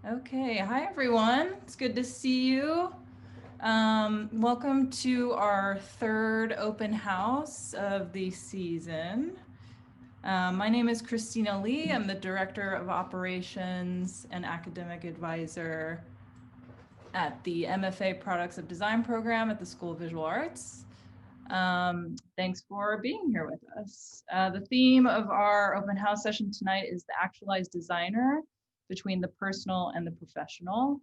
Okay, hi everyone. It's good to see you. Welcome to our third open house of the season. My name is Kristina Lee. I'm the Director of Operations and Academic Advisor at the MFA Products of Design program at the School of Visual Arts. Thanks for being here with us. The theme of our open house session tonight is the Actualized Designer, between the personal and the professional.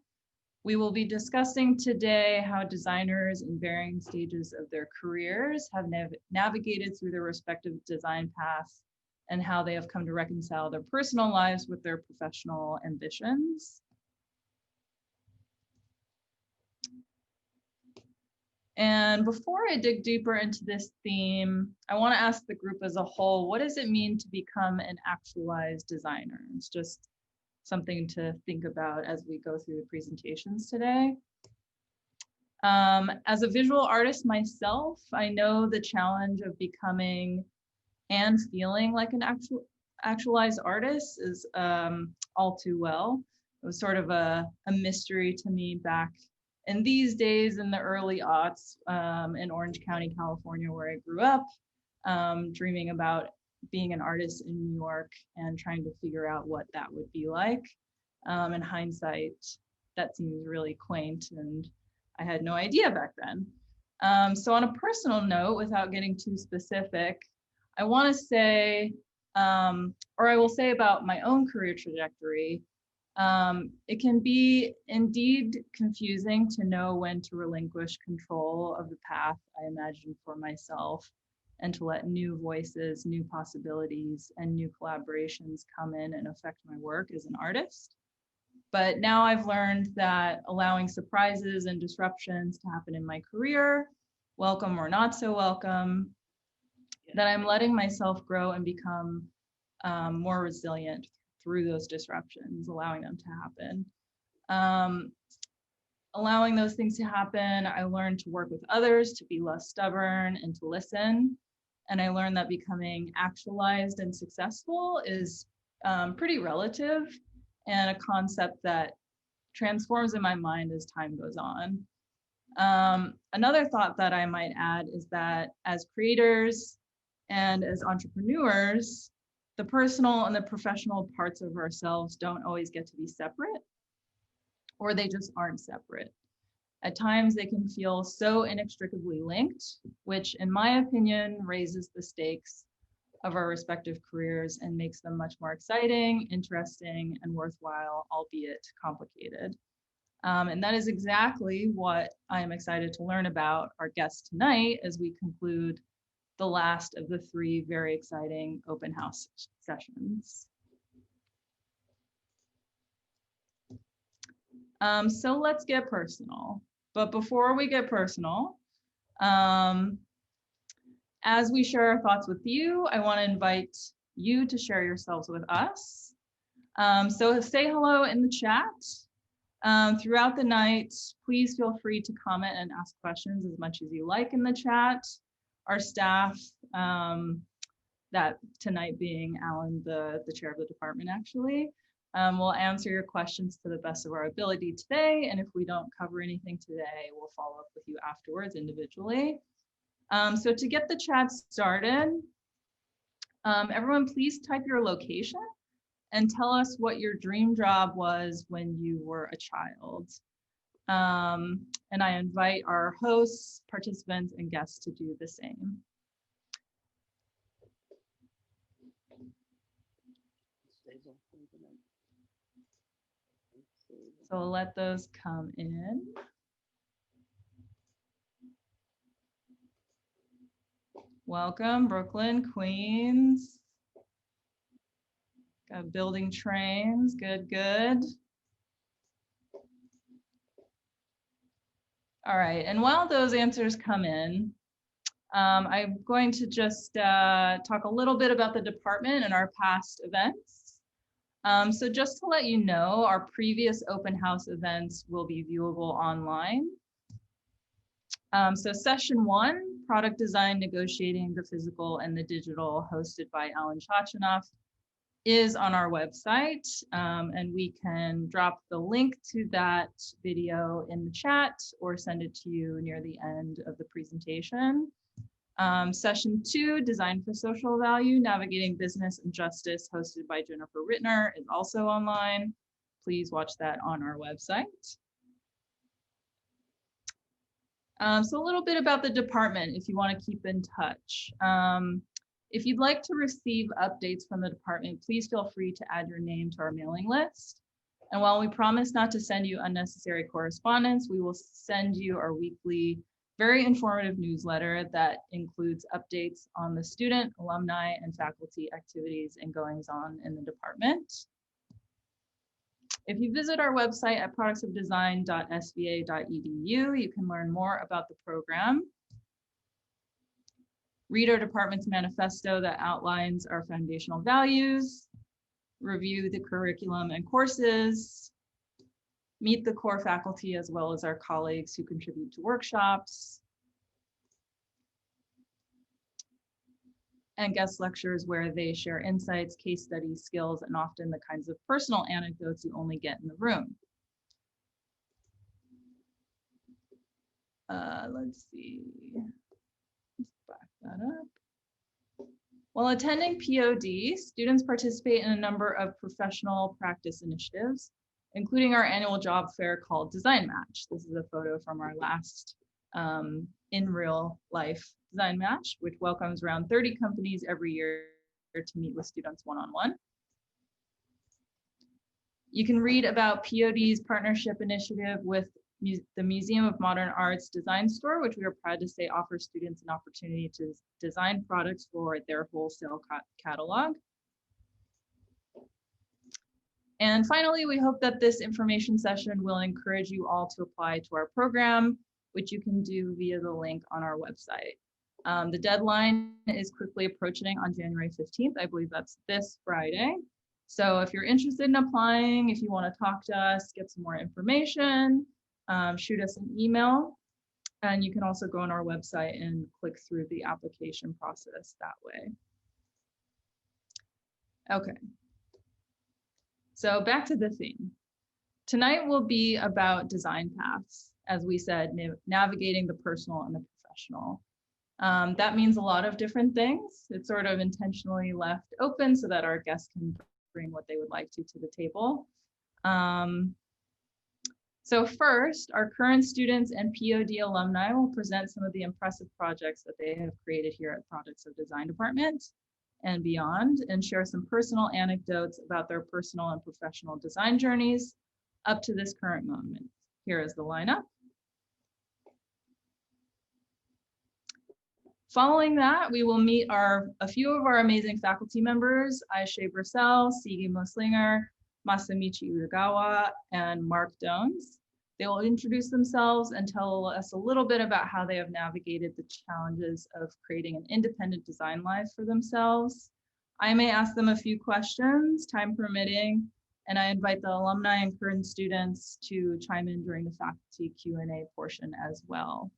We will be discussing today how designers in varying stages of their careers have navigated through their respective design paths and how they have come to reconcile their personal lives with their professional ambitions. And before I dig deeper into this theme, I want to ask the group as a whole, what does it mean to become an actualized designer? It's just something to think about as we go through the presentations today. As a visual artist myself, I know the challenge of becoming and feeling like an actualized artist is all too well. It was sort of a mystery to me back in these days in the early aughts in Orange County, California, where I grew up, dreaming about being an artist in New York and trying to figure out what that would be like. In hindsight, that seems really quaint and I had no idea back then. So on a personal note, without getting too specific, I want to say, or I will say about my own career trajectory, it can be indeed confusing to know when to relinquish control of the path I imagine for myself and to let new voices, new possibilities, and new collaborations come in and affect my work as an artist. But now I've learned that allowing surprises and disruptions to happen in my career, welcome or not so welcome, that I'm letting myself grow and become more resilient through those disruptions, allowing them to happen. Allowing those things to happen, I learned to work with others, to be less stubborn and to listen. And I learned that becoming actualized and successful is pretty relative and a concept that transforms in my mind as time goes on. Another thought that I might add is that as creators and as entrepreneurs, the personal and the professional parts of ourselves don't always get to be separate, or they just aren't separate. At times they can feel so inextricably linked, which in my opinion raises the stakes of our respective careers and makes them much more exciting, interesting, and worthwhile, albeit complicated. And that is exactly what I am excited to learn about our guest tonight as we conclude the last of the three very exciting open house sessions. So let's get personal. But before we get personal, as we share our thoughts with you, I want to invite you to share yourselves with us. So say hello in the chat. Throughout the night, please feel free to comment and ask questions as much as you like in the chat. Our staff, that tonight being Alan, the chair of the department actually, will answer your questions to the best of our ability today. And if we don't cover anything today, we'll follow up with you afterwards individually. So to get the chat started, everyone please type your location and tell us what your dream job was when you were a child. And I invite our hosts, participants, and guests to do the same. So we'll let those come in. Welcome, Brooklyn, Queens. Got building trains, good, good. All right, and while those answers come in, I'm going to just talk a little bit about the department and our past events. So just to let you know, our previous open house events will be viewable online. So session 1, product design, negotiating the physical and the digital, hosted by Alan Chachanoff, is on our website, and we can drop the link to that video in the chat or send it to you near the end of the presentation. Session 2, Design for Social Value, Navigating Business and Justice, hosted by Jennifer Rittner, is also online. Please watch that on our website. So a little bit about the department if you want to keep in touch. If you'd like to receive updates from the department, please feel free to add your name to our mailing list. And while we promise not to send you unnecessary correspondence, we will send you our weekly, very informative newsletter that includes updates on the student, alumni, and faculty activities and goings-on in the department. If you visit our website at productsofdesign.sva.edu, you can learn more about the program. Read our department's manifesto that outlines our foundational values, review the curriculum and courses, meet the core faculty as well as our colleagues who contribute to workshops, and guest lectures where they share insights, case studies, skills, and often the kinds of personal anecdotes you only get in the room. Let's see. Back that up. While attending POD, students participate in a number of professional practice initiatives, including our annual job fair called Design Match. This is a photo from our last in real life Design Match, which welcomes around 30 companies every year to meet with students one-on-one. You can read about POD's partnership initiative with the Museum of Modern Art's Design Store, which we are proud to say offers students an opportunity to design products for their wholesale catalog. And finally, we hope that this information session will encourage you all to apply to our program, which you can do via the link on our website. The deadline is quickly approaching on January 15th. I believe that's this Friday. So if you're interested in applying, if you want to talk to us, get some more information, shoot us an email. And you can also go on our website and click through the application process that way. Okay. So back to the theme. Tonight will be about design paths, as we said, navigating the personal and the professional. That means a lot of different things. It's sort of intentionally left open so that our guests can bring what they would like to the table. So first, our current students and POD alumni will present some of the impressive projects that they have created here at Products of Design Department and beyond, and share some personal anecdotes about their personal and professional design journeys up to this current moment. Here is the lineup. Following that, we will meet a few of our amazing faculty members, Ayse Birsel, Sigi Moeslinger, Masamichi Udagawa, and Marc. They will introduce themselves and tell us a little bit about how they have navigated the challenges of creating an independent design life for themselves. I may ask them a few questions, time permitting, and I invite the alumni and current students to chime in during the faculty Q&A portion as well.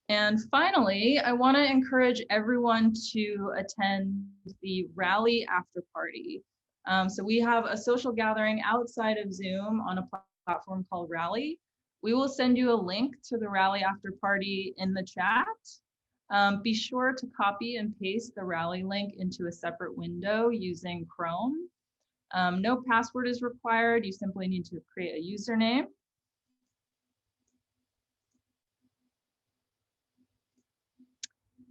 And finally, I want to encourage everyone to attend the rally after party. So we have a social gathering outside of Zoom on a platform called Rally. We will send you a link to the rally after party in the chat. Be sure to copy and paste the rally link into a separate window using Chrome. No password is required. You simply need to create a username.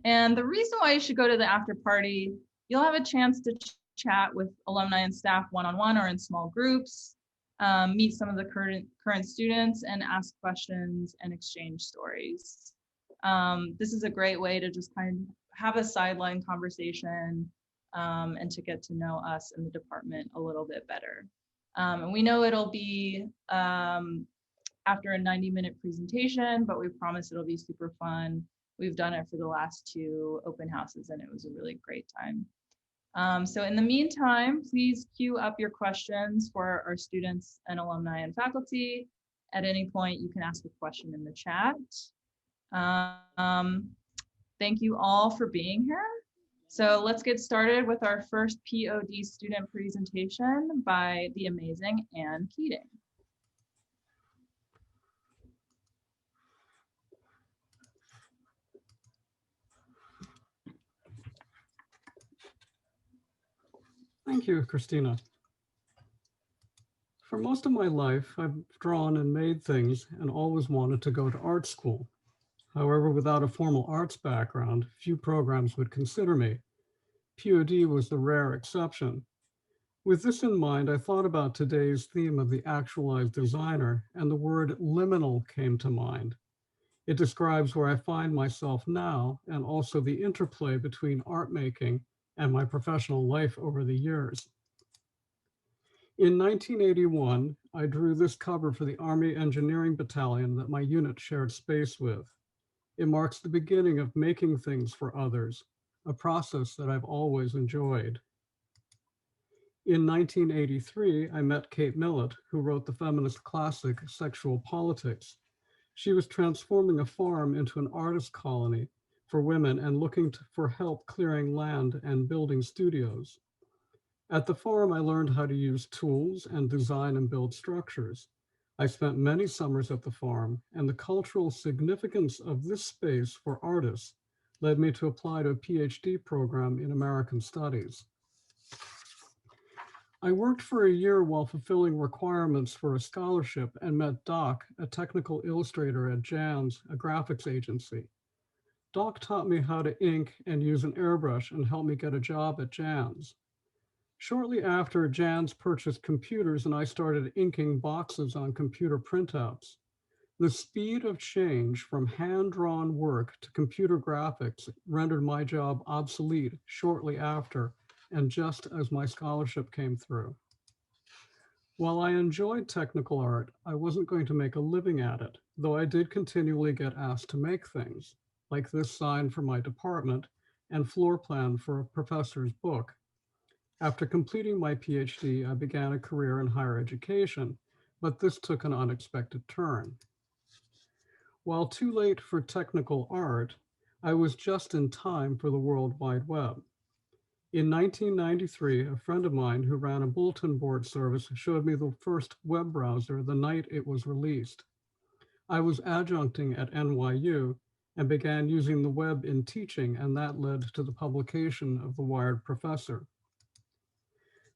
And the reason why you should go to the after party, you'll have a chance to chat with alumni and staff one-on-one or in small groups, meet some of the current students and ask questions and exchange stories. This is a great way to just kind of have a sideline conversation and to get to know us in the department a little bit better. And we know it'll be after a 90-minute presentation, but we promise it'll be super fun. We've done it for the last 2 open houses and it was a really great time. So in the meantime, please queue up your questions for our students and alumni and faculty. At any point, you can ask a question in the chat. Thank you all for being here. So let's get started with our first POD student presentation by the amazing Anne Keating. Thank you, Kristina. For most of my life, I've drawn and made things and always wanted to go to art school. However, without a formal arts background, few programs would consider me. POD was the rare exception. With this in mind, I thought about today's theme of the actualized designer, and the word liminal came to mind. It describes where I find myself now and also the interplay between art making and my professional life over the years. In 1981, I drew this cover for the Army Engineering Battalion that my unit shared space with. It marks the beginning of making things for others, a process that I've always enjoyed. In 1983, I met Kate Millet, who wrote the feminist classic Sexual Politics. She was transforming a farm into an artist colony for women and looking for help clearing land and building studios. At the farm, I learned how to use tools and design and build structures. I spent many summers at the farm, and the cultural significance of this space for artists led me to apply to a PhD program in American Studies. I worked for a year while fulfilling requirements for a scholarship and met Doc, a technical illustrator at Jan's, a graphics agency. Doc taught me how to ink and use an airbrush and helped me get a job at Jan's. Shortly after, Jan's purchased computers and I started inking boxes on computer printouts. The speed of change from hand-drawn work to computer graphics rendered my job obsolete shortly after, and just as my scholarship came through. While I enjoyed technical art, I wasn't going to make a living at it, though I did continually get asked to make things, like this sign for my department and floor plan for a professor's book. After completing my PhD, I began a career in higher education, but this took an unexpected turn. While too late for technical art, I was just in time for the World Wide Web. In 1993, a friend of mine who ran a bulletin board service showed me the first web browser the night it was released. I was adjuncting at NYU and began using the web in teaching, and that led to the publication of The Wired Professor.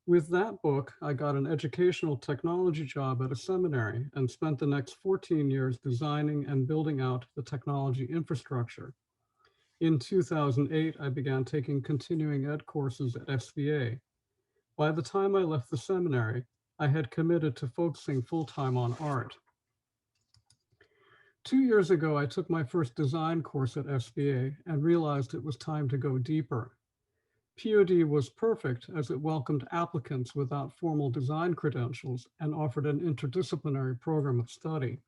With that book, I got an educational technology job at a seminary and spent the next 14 years designing and building out the technology infrastructure. In 2008, I began taking continuing ed courses at SVA. By the time I left the seminary, I had committed to focusing full-time on art. 2 years ago, I took my first design course at SVA and realized it was time to go deeper. POD was perfect as it welcomed applicants without formal design credentials and offered an interdisciplinary program of study.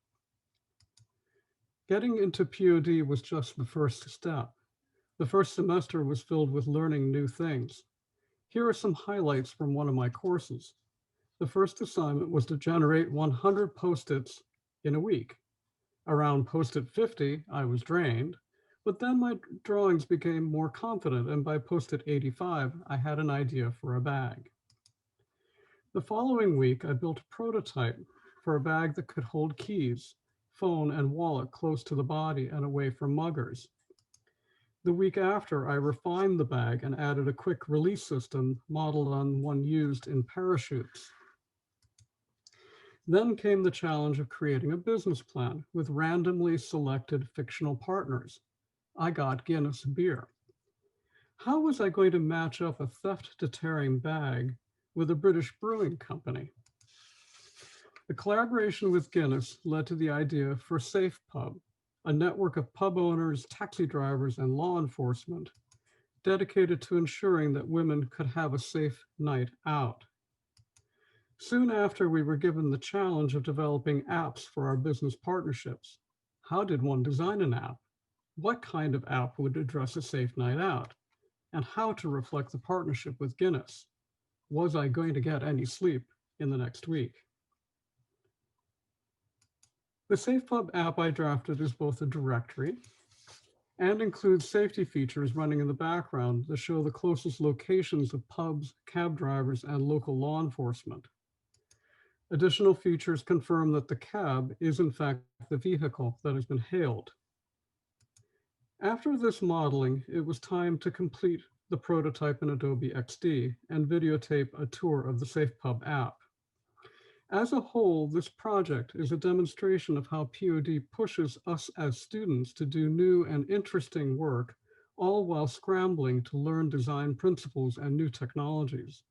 Getting into POD was just the first step. The first semester was filled with learning new things. Here are some highlights from one of my courses. The first assignment was to generate 100 Post-its in a week. Around Post-it 50, I was drained. But then my drawings became more confident, and by Post-it 85, I had an idea for a bag. The following week, I built a prototype for a bag that could hold keys, phone, and wallet close to the body and away from muggers. The week after, I refined the bag and added a quick release system modeled on one used in parachutes. Then came the challenge of creating a business plan with randomly selected fictional partners. I got Guinness beer. How was I going to match up a theft-deterring bag with a British brewing company? The collaboration with Guinness led to the idea for Safe Pub, a network of pub owners, taxi drivers, and law enforcement dedicated to ensuring that women could have a safe night out. Soon after, we were given the challenge of developing apps for our business partnerships. How did one design an app? What kind of app would address a safe night out? And how to reflect the partnership with Guinness? Was I going to get any sleep in the next week? The Safe Pub app I drafted is both a directory and includes safety features running in the background that show the closest locations of pubs, cab drivers, and local law enforcement. Additional features confirm that the cab is in fact the vehicle that has been hailed. After this modeling, it was time to complete the prototype in Adobe XD and videotape a tour of the SafePub app. As a whole, this project is a demonstration of how POD pushes us as students to do new and interesting work, all while scrambling to learn design principles and new technologies.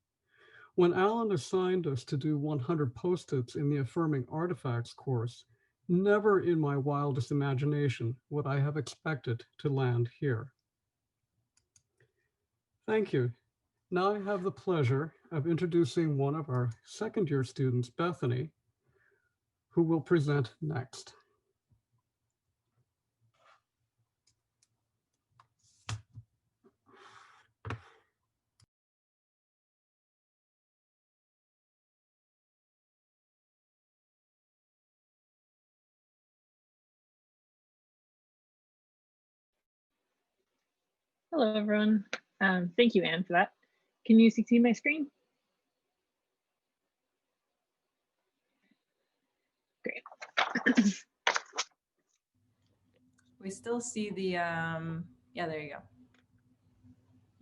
When Alan assigned us to do 100 post-its in the Affirming Artifacts course, never in my wildest imagination would I have expected to land here. Thank you. Now I have the pleasure of introducing one of our second-year students, Bethany, who will present next. Hello, everyone. Thank you, Anne, for that. Can you see my screen? Great. We still see the, yeah, there you go.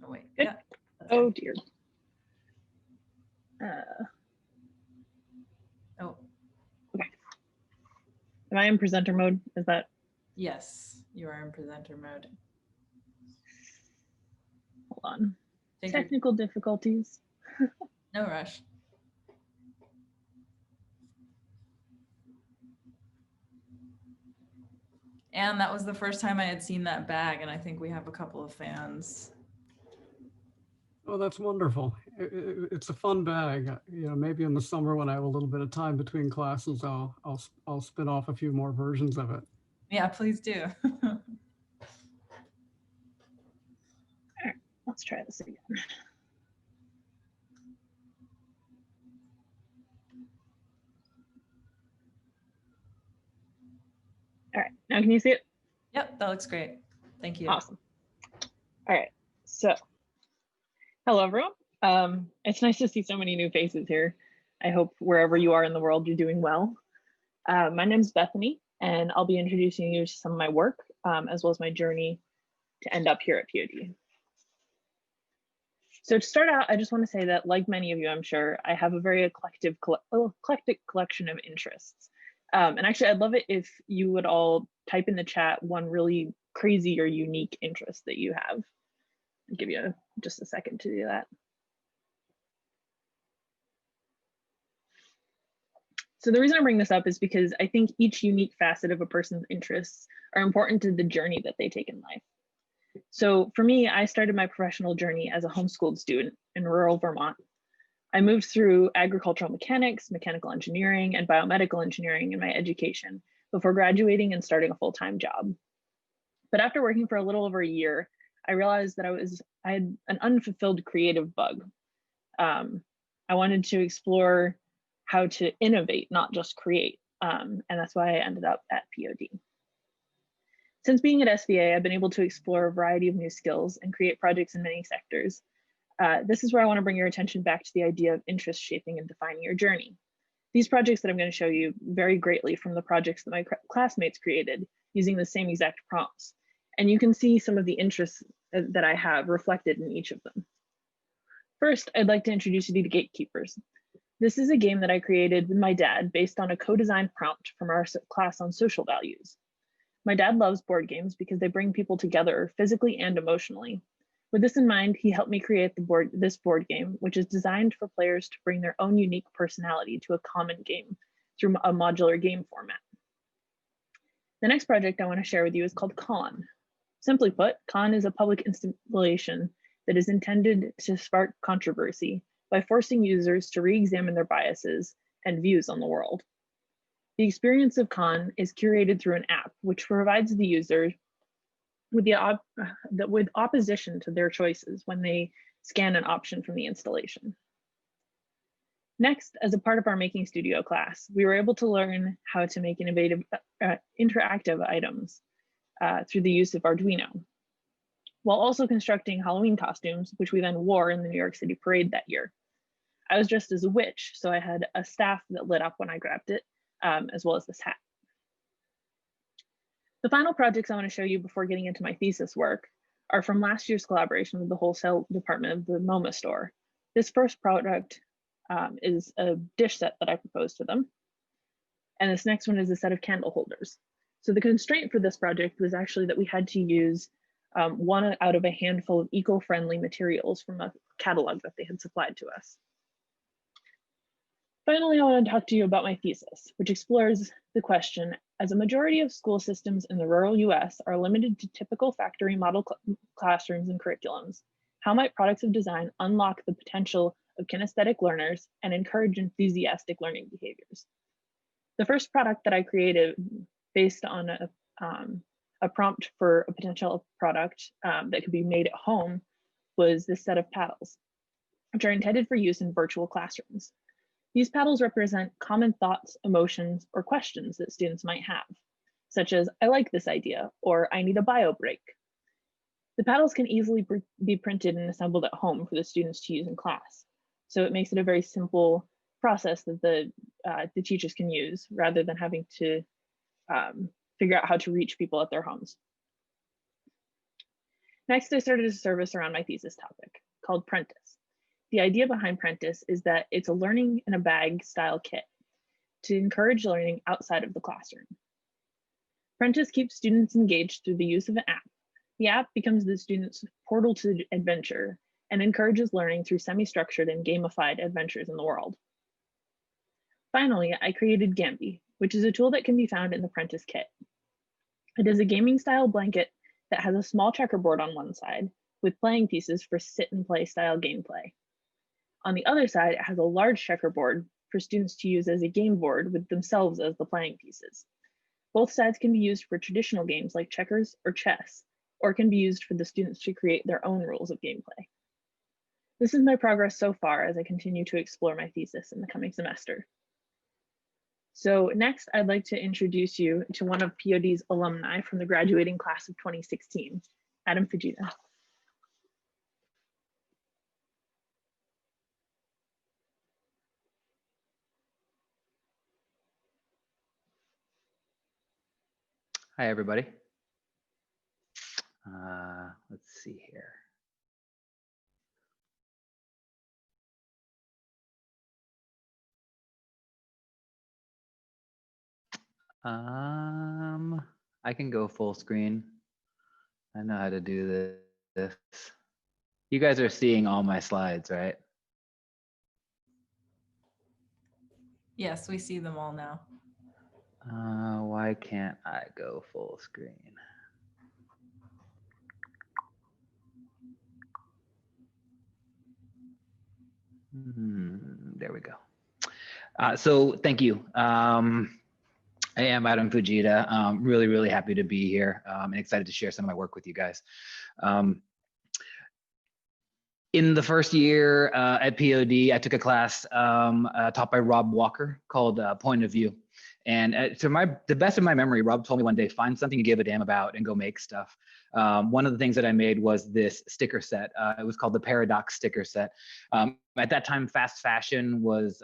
Oh, wait. Good. Yeah. Oh, dear. Oh. Okay. Am I in presenter mode? Is that? Yes, you are in presenter mode. Hold on. Take Technical difficulties. No rush. And that was the first time I had seen that bag, and I think we have a couple of fans. Oh, that's wonderful. It's a fun bag. You know, maybe in the summer when I have a little bit of time between classes, I'll spin off a few more versions of it. Yeah, please do. All right, let's try this again. All right, now can you see it? Yep, that looks great. Thank you. Awesome. All right, so hello, everyone. It's nice to see so many new faces here. I hope wherever you are in the world, you're doing well. My name's Bethany, and I'll be introducing you to some of my work, as well as my journey to end up here at POD. So to start out, I just want to say that, like many of you, I'm sure, I have a very eclectic collection of interests. And actually, I'd love it if you would all type in the chat one really crazy or unique interest that you have. I'll give you just a second to do that. So the reason I bring this up is because I think each unique facet of a person's interests are important to the journey that they take in life. So for me, I started my professional journey as a homeschooled student in rural Vermont. I moved through agricultural mechanics, mechanical engineering, and biomedical engineering in my education before graduating and starting a full-time job. But after working for a little over a year, I realized that I had an unfulfilled creative bug. I wanted to explore how to innovate, not just create. And that's why I ended up at POD. Since being at SVA, I've been able to explore a variety of new skills and create projects in many sectors. This is where I want to bring your attention back to the idea of interest shaping and defining your journey. These projects that I'm going to show you vary greatly from the projects that my classmates created using the same exact prompts. And you can see some of the interests that I have reflected in each of them. First, I'd like to introduce you to Gatekeepers. This is a game that I created with my dad based on a co-designed prompt from our class on social values. My dad loves board games because they bring people together physically and emotionally. With this in mind, he helped me create this board game, which is designed for players to bring their own unique personality to a common game through a modular game format. The next project I want to share with you is called Con. Simply put, Con is a public installation that is intended to spark controversy by forcing users to re-examine their biases and views on the world. The experience of Con is curated through an app, which provides the user with opposition to their choices when they scan an option from the installation. Next, as a part of our Making Studio class, we were able to learn how to make innovative interactive items. through the use of Arduino, while also constructing Halloween costumes, which we then wore in the New York City parade that year. I was dressed as a witch, so I had a staff that lit up when I grabbed it, as well as this hat. The final projects I want to show you before getting into my thesis work are from last year's collaboration with the wholesale department of the MoMA store. This first product is a dish set that I proposed to them. And this next one is a set of candle holders. So the constraint for this project was actually that we had to use one out of a handful of eco-friendly materials from a catalog that they had supplied to us. Finally, I want to talk to you about my thesis, which explores the question, as a majority of school systems in the rural US are limited to typical factory model classrooms and curriculums, how might products of design unlock the potential of kinesthetic learners and encourage enthusiastic learning behaviors? The first product that I created based on a prompt for a potential product that could be made at home was this set of paddles, which are intended for use in virtual classrooms. These paddles represent common thoughts, emotions, or questions that students might have, such as, I like this idea, or I need a bio break. The paddles can easily be printed and assembled at home for the students to use in class. So it makes it a very simple process that the teachers can use rather than having to figure out how to reach people at their homes. Next, I started a service around my thesis topic called Prentice. The idea behind Prentice is that it's a learning in a bag style kit to encourage learning outside of the classroom. Prentice keeps students engaged through the use of an app. The app becomes the student's portal to adventure and encourages learning through semi-structured and gamified adventures in the world. Finally, I created Gambi, which is a tool that can be found in the Prentice kit. It is a gaming style blanket that has a small checkerboard on one side with playing pieces for sit and play style gameplay. On the other side, it has a large checkerboard for students to use as a game board with themselves as the playing pieces. Both sides can be used for traditional games like checkers or chess, or can be used for the students to create their own rules of gameplay. This is my progress so far as I continue to explore my thesis in the coming semester. So next, I'd like to introduce you to one of POD's alumni from the graduating class of 2016, Adam Fujita. Hi, everybody. Let's see here. I can go full screen. I know how to do this. You guys are seeing all my slides, right? Yes, we see them all now. Why can't I go full screen? There we go. So thank you. I am Adam Fujita. Really, really happy to be here and excited to share some of my work with you guys. In the first year at POD, I took a class taught by Rob Walker called Point of View. And to the best of my memory, Rob told me one day, find something to give a damn about and go make stuff. One of the things that I made was this sticker set. It was called the Paradox sticker set. At that time, fast fashion was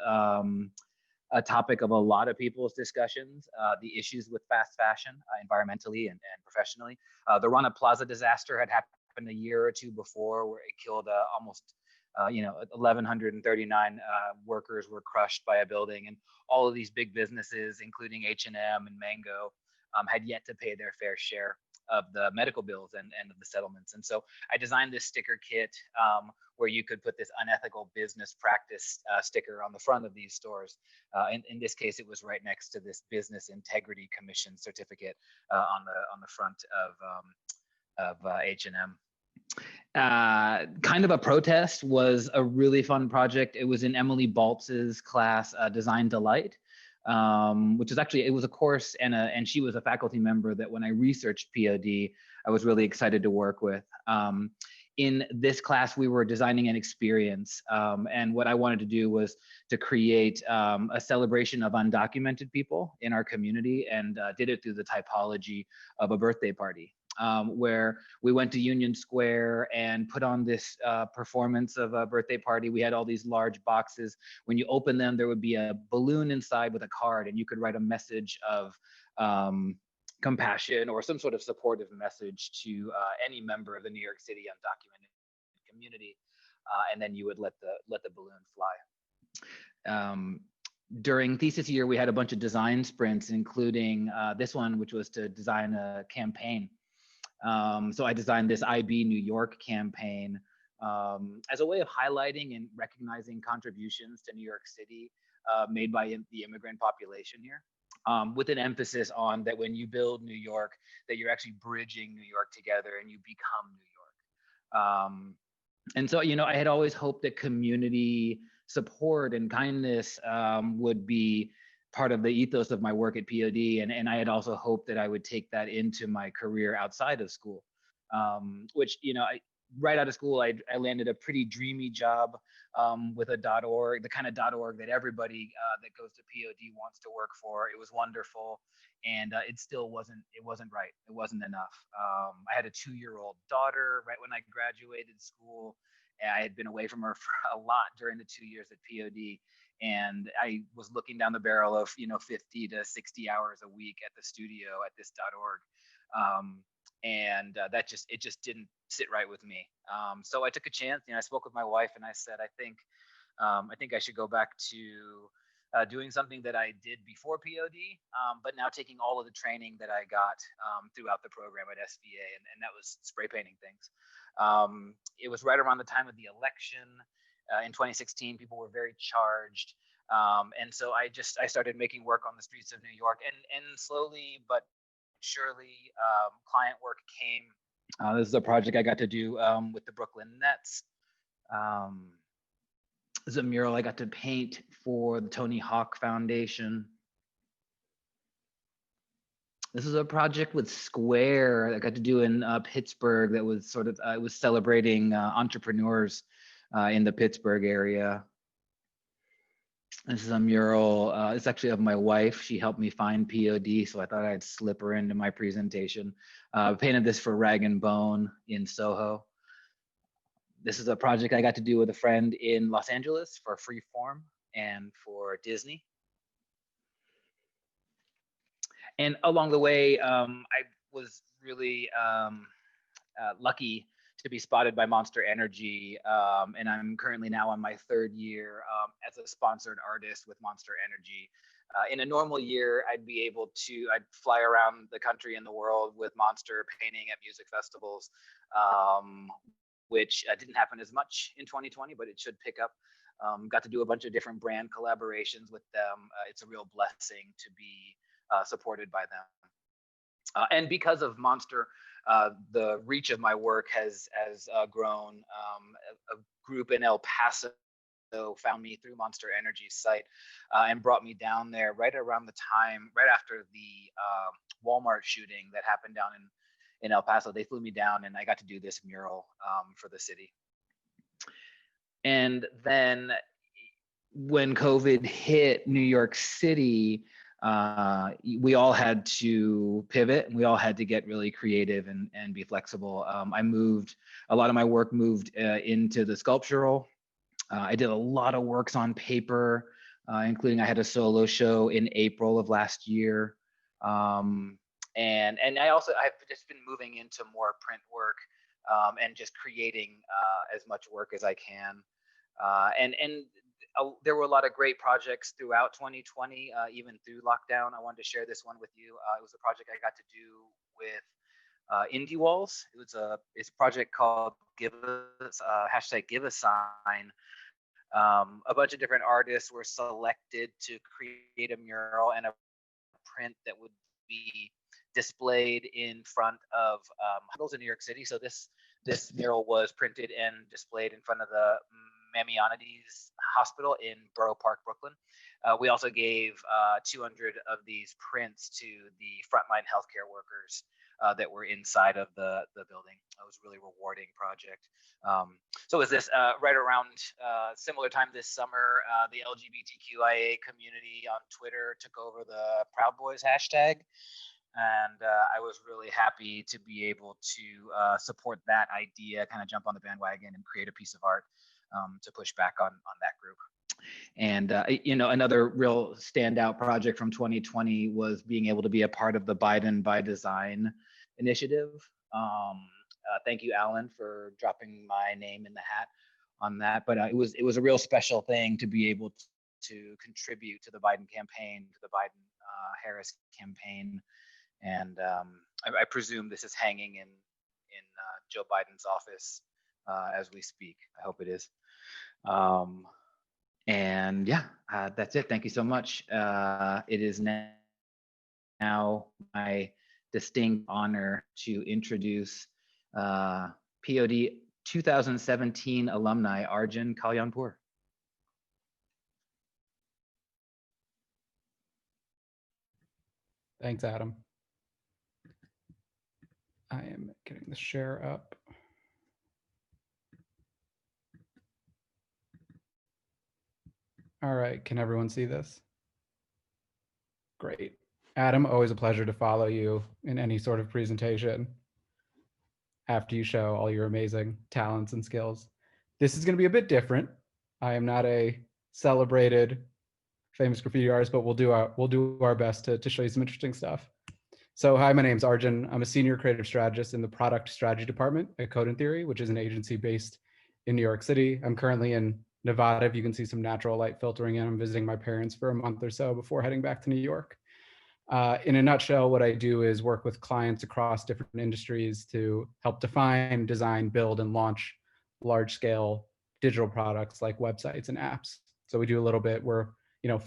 a topic of a lot of people's discussions, the issues with fast fashion, environmentally and professionally. The Rana Plaza disaster had happened a year or two before, where it killed almost 1,139 workers were crushed by a building, and all of these big businesses, including H&M and Mango, had yet to pay their fair share of the medical bills and of the settlements. And so I designed this sticker kit where you could put this unethical business practice sticker on the front of these stores. In this case, it was right next to this Business Integrity Commission certificate on the front of H&M. Kind of a protest was a really fun project. It was in Emily Baltz's class, Design Delight, which is actually, it was a course and she was a faculty member that when I researched POD, I was really excited to work with. in this class, we were designing an experience. And what I wanted to do was to create a celebration of undocumented people in our community, and did it through the typology of a birthday party, where we went to Union Square and put on this performance of a birthday party. We had all these large boxes. When you open them, there would be a balloon inside with a card, and you could write a message of compassion or some sort of supportive message to any member of the New York City undocumented community, and then you would let the balloon fly. During thesis year, we had a bunch of design sprints, including this one, which was to design a campaign. So I designed this IB New York campaign as a way of highlighting and recognizing contributions to New York City made by the immigrant population here. With an emphasis on that when you build New York, that you're actually bridging New York together and you become New York. And so, you know, I had always hoped that community support and kindness would be part of the ethos of my work at POD. And I had also hoped that I would take that into my career outside of school, which, you know, right out of school, I landed a pretty dreamy job with a .org, the kind of .org that everybody that goes to POD wants to work for. It was wonderful, and it still wasn't right. It wasn't enough. I had a 2-year-old daughter right when I graduated school, and I had been away from her for a lot during the 2 years at POD, and I was looking down the barrel of, you know, 50 to 60 hours a week at the studio at this .org. And it just didn't sit right with me. So I took a chance. You know, I spoke with my wife and I said, I think I should go back to doing something that I did before POD, but now taking all of the training that I got throughout the program at SVA, and that was spray painting things. It was right around the time of the election in 2016. People were very charged. And so I started making work on the streets of New York, and slowly but surely client work came. This is a project I got to do with the Brooklyn Nets. This is a mural I got to paint for the Tony Hawk Foundation. This is a project with Square I got to do in Pittsburgh that was sort of, it was celebrating entrepreneurs in the Pittsburgh area. This is a mural, it's actually of my wife. She helped me find POD, so I thought I'd slip her into my presentation. Painted this for Rag and Bone in Soho. This is a project I got to do with a friend in Los Angeles for Freeform and for Disney. And along the way, I was really lucky to be spotted by Monster Energy, and I'm currently now on my 3rd year as a sponsored artist with Monster Energy. In a normal year, I'd fly around the country and the world with Monster painting at music festivals, which didn't happen as much in 2020, but it should pick up. Got to do a bunch of different brand collaborations with them. It's a real blessing to be supported by them. And because of Monster, the reach of my work has grown. A group in El Paso found me through Monster Energy's site and brought me down there right after the Walmart shooting that happened down in El Paso. They flew me down and I got to do this mural for the city. And then when COVID hit New York City, we all had to pivot and we all had to get really creative and be flexible. A lot of my work moved into the sculptural. I did a lot of works on paper, including I had a solo show in April of last year. And I've just been moving into more print work and just creating as much work as I can. There were a lot of great projects throughout 2020, even through lockdown. I wanted to share this one with you. It was a project I got to do with Indie Walls. It's a project called #Give a Sign. A bunch of different artists were selected to create a mural and a print that would be displayed in front of hospitals in New York City. So this mural was printed and displayed in front of the Maimonides Hospital in Borough Park, Brooklyn. We also gave 200 of these prints to the frontline healthcare workers that were inside of the building. It was a really rewarding project. So was this right around similar time this summer, the LGBTQIA community on Twitter took over the Proud Boys hashtag. And I was really happy to be able to support that idea, kind of jump on the bandwagon and create a piece of art to push back on that group. And another real standout project from 2020 was being able to be a part of the Biden by Design initiative. Thank you, Alan, for dropping my name in the hat on that. But it was a real special thing to be able to contribute to the Biden campaign, to the Biden Harris campaign. And I presume this is hanging in Joe Biden's office as we speak. I hope it is. And yeah, that's it. Thank you so much. It is now my distinct honor to introduce POD 2017 alumni Arjun Kalyanpur. Thanks, Adam. I am getting the share up. All right, can everyone see this? Great. Adam, always a pleasure to follow you in any sort of presentation after you show all your amazing talents and skills. This is going to be a bit different. I am not a celebrated famous graffiti artist, but we'll do our best to show you some interesting stuff. So hi, my name's Arjun. I'm a senior creative strategist in the product strategy department at Code and Theory, which is an agency based in New York City. I'm currently in Nevada. If you can see some natural light filtering in, I'm visiting my parents for a month or so before heading back to New York. In a nutshell, what I do is work with clients across different industries to help define, design, build, and launch large-scale digital products like websites and apps. So we do a little bit, we're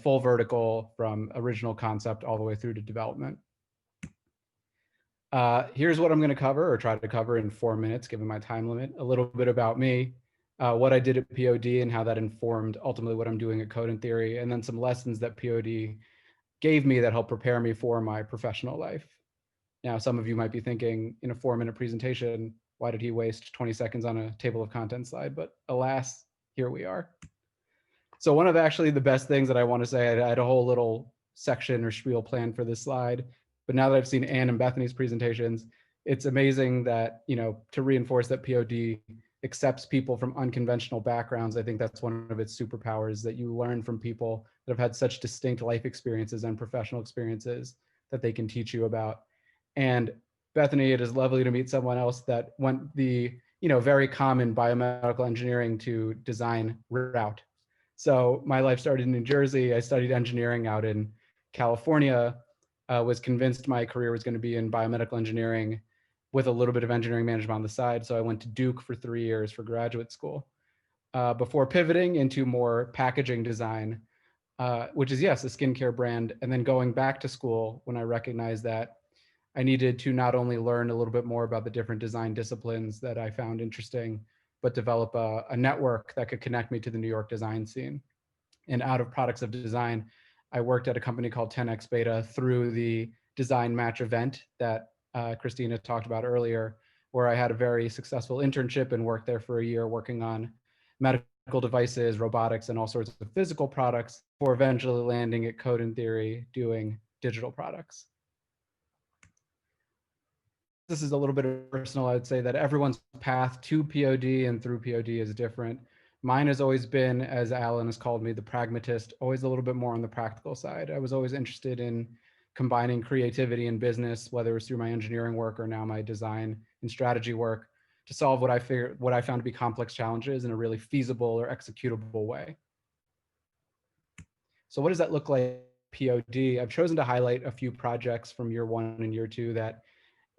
full vertical from original concept all the way through to development. Here's what I'm going to cover, or try to cover in 4 minutes, given my time limit. A little bit about me, what I did at POD and how that informed ultimately what I'm doing at Code and Theory, and then some lessons that POD gave me that helped prepare me for my professional life. Now, some of you might be thinking, in a 4-minute presentation, why did he waste 20 seconds on a table of contents slide? But alas, here we are. So one of actually the best things that I want to say, I had a whole little section or spiel planned for this slide. But now that I've seen Anne and Bethany's presentations, it's amazing that, to reinforce that POD accepts people from unconventional backgrounds. I think that's one of its superpowers, that you learn from people that have had such distinct life experiences and professional experiences that they can teach you about. And Bethany, it is lovely to meet someone else that went the, very common biomedical engineering to design route. So my life started in New Jersey. I studied engineering out in California. Was convinced my career was going to be in biomedical engineering with a little bit of engineering management on the side. So I went to Duke for 3 years for graduate school before pivoting into more packaging design, which is, yes, a skincare brand. And then going back to school when I recognized that I needed to not only learn a little bit more about the different design disciplines that I found interesting, but develop a network that could connect me to the New York design scene. And out of products of design, I worked at a company called 10X Beta through the Design Match event that Kristina talked about earlier, where I had a very successful internship and worked there for a year working on medical devices, robotics, and all sorts of physical products, before eventually landing at Code and Theory doing digital products. This is a little bit personal. I would say that everyone's path to POD and through POD is different. Mine has always been, as Alan has called me, the pragmatist, always a little bit more on the practical side. I was always interested in combining creativity and business, whether it was through my engineering work or now my design and strategy work, to solve what I found to be complex challenges in a really feasible or executable way. So what does that look like POD? I've chosen to highlight a few projects from year 1 and year 2 that,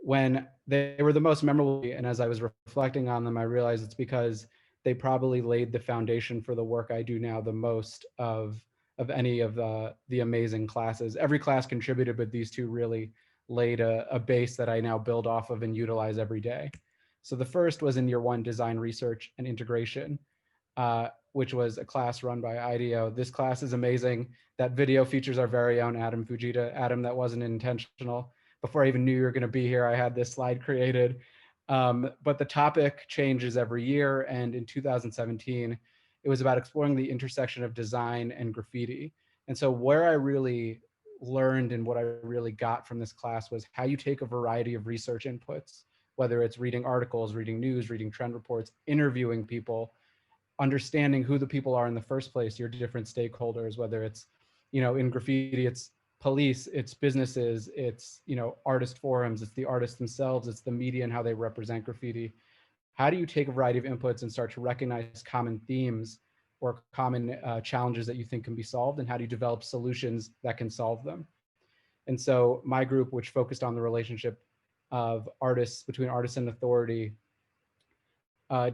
when they were the most memorable, and as I was reflecting on them, I realized it's because they probably laid the foundation for the work I do now the most of any of the amazing classes. Every class contributed, but these two really laid a base that I now build off of and utilize every day. So the first was in year 1, design research and integration, which was a class run by IDEO. This class is amazing. That video features our very own Adam Fujita. Adam, that wasn't intentional, before I even knew you were going to be here, I had this slide created. But the topic changes every year. And in 2017, it was about exploring the intersection of design and graffiti. And so where I really learned and what I really got from this class was how you take a variety of research inputs, whether it's reading articles, reading news, reading trend reports, interviewing people, understanding who the people are in the first place, your different stakeholders, whether it's, in graffiti, it's police, it's businesses, it's, artist forums, it's the artists themselves, it's the media and how they represent graffiti. How do you take a variety of inputs and start to recognize common themes or common challenges that you think can be solved, and how do you develop solutions that can solve them? And so my group, which focused on the relationship of artists, between artists and authority,